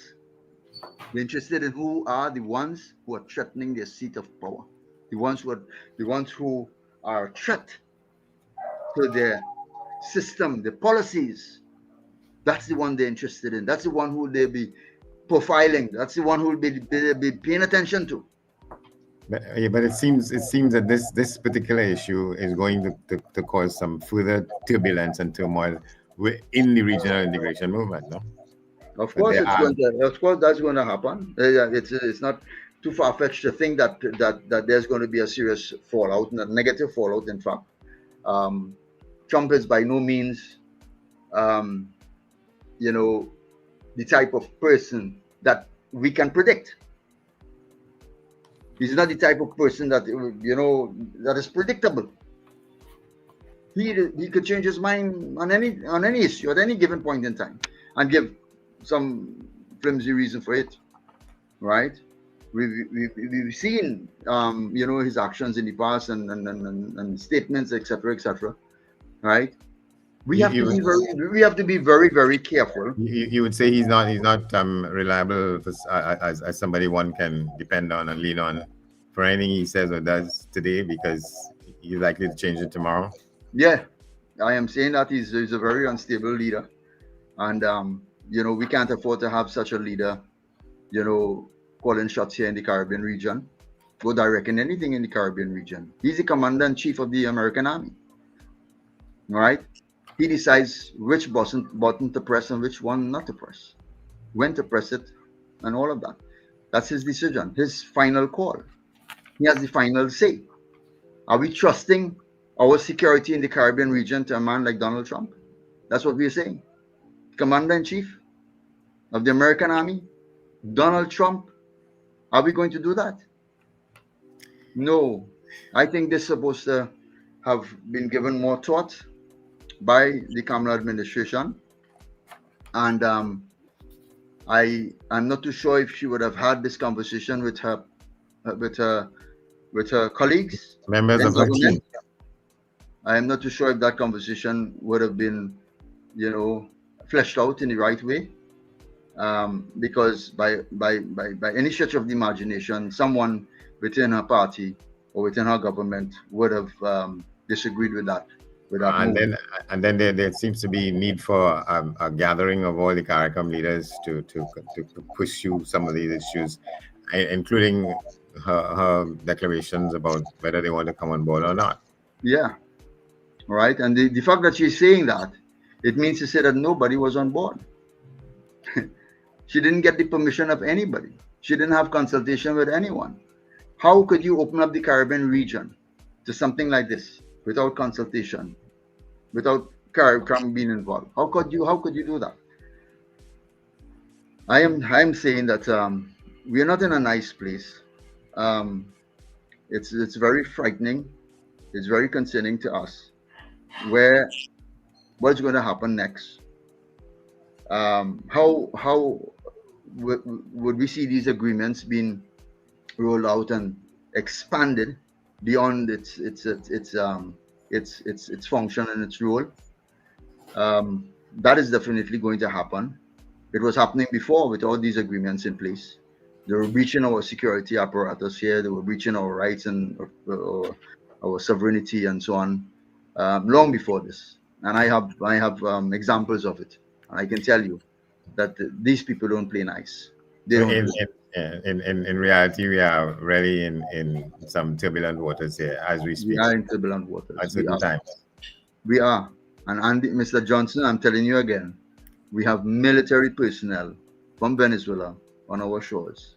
They're interested in who are the ones who are threatening their seat of power. The ones who are a threat to their system, the policies. That's the one they're interested in. That's the one who they'll be profiling. That's the one who will be paying attention to. But it seems that this particular issue is going to cause some further turbulence and turmoil in the regional integration movement, no? Of course, that's going to happen. It's not too far-fetched to think that there's going to be a serious fallout, a negative fallout. In fact, Trump is by no means, the type of person that we can predict. He's not the type of person that that is predictable. He could change his mind on any issue at any given point in time and give some flimsy reason for it, right? We've seen his actions in the past and statements, etc., right? We have to be very, very careful. You would say he's not reliable as somebody one can depend on and lean on for anything he says or does today, because he's likely to change it tomorrow. Yeah, I am saying that he's a very unstable leader, and we can't afford to have such a leader, calling shots here in the Caribbean region, go direct in anything in the Caribbean region. He's the commander-in-chief of the American Army, right? He decides which button to press and which one not to press, when to press it, and all of that. That's his decision, his final call. He has the final say. Are we trusting our security in the Caribbean region to a man like Donald Trump? That's what we're saying. Commander-in-chief of the American Army, Donald Trump. Are we going to do that? No. I think this is supposed to have been given more thought by the Kamala administration, and I'm not too sure if she would have had this conversation with her colleagues, members of her team. I am not too sure if that conversation would have been, fleshed out in the right way, because by any stretch of the imagination, someone within her party or within her government would have disagreed with that. And then there seems to be need for a gathering of all the CARICOM leaders to pursue some of these issues, including her declarations about whether they want to come on board or not. Yeah, right. And the fact that she's saying that, it means to say that nobody was on board. She didn't get the permission of anybody. She didn't have consultation with anyone. How could you open up the Caribbean region to something like this without consultation, without CARICOM being involved? How could you do that? I am saying that we are not in a nice place. It's very frightening. It's very concerning to us. What's going to happen next? How would we see these agreements being rolled out and expanded beyond its function and its role? That is definitely going to happen. It was happening before with all these agreements in place. They were breaching our security apparatus here. They were breaching our rights and our sovereignty and so on, long before this. And I have examples of it. And I can tell you that these people don't play nice. They don't. In reality, we are really in some turbulent waters here as we speak. We are in turbulent waters. At certain times. We are. And Mr. Johnson, I'm telling you again, we have military personnel from Venezuela on our shores.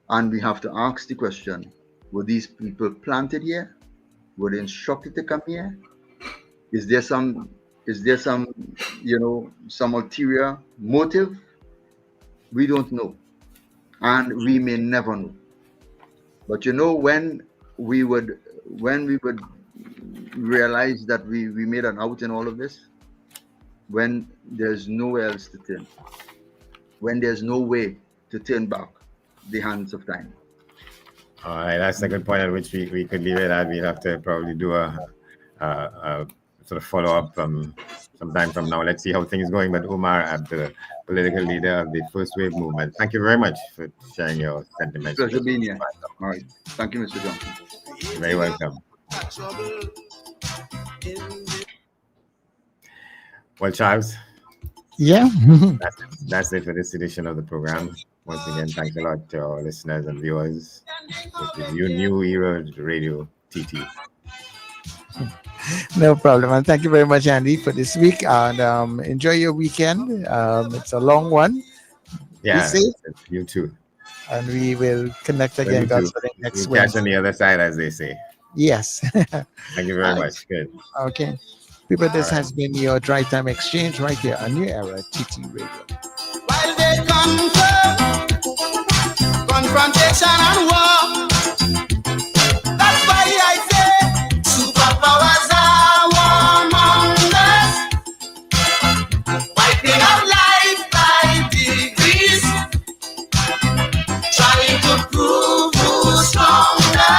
And we have to ask the question, were these people planted here? Were they instructed to come here? Is there some some ulterior motive? We don't know. And we may never know. But when we would realize that we made an out in all of this, when there's nowhere else to turn, when there's no way to turn back the hands of time. All right, that's a good point at which we could leave it at. We'll have to probably do a sort of follow-up sometime from now. Let's see how things are going. But Umar Abdullah, political leader of the First Wave Movement, thank you very much for sharing your sentiments. Pleasure being here. All right. Thank you, Mr. Johnson. You're very welcome. Well, Charles. Yeah. That's it for this edition of the program. Once again, thanks a lot to our listeners and viewers. This is New Era Radio TT. No problem. And thank you very much, Andy, for this week. And enjoy your weekend. It's a long one. Yeah, you too. And we will connect again next week. Catch on the other side, as they say. Yes. Thank you very much. Good. Okay. People, this has been your DriveTime Exchange right here on New Era TT Radio. While they confront confrontation and war, that's why I say superpowers are warmongers, wiping out life by degrees, trying to prove who's stronger,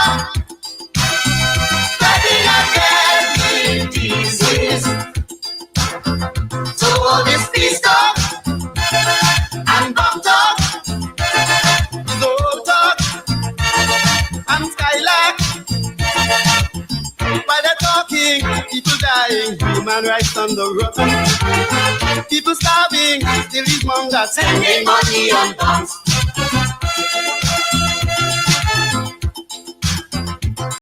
spreading a deadly disease. So all this peace talk and bomb talk, gold talk and skylark, while they're talking, people dying, human rights on the run, people starving, still these mongers spending money on bombs.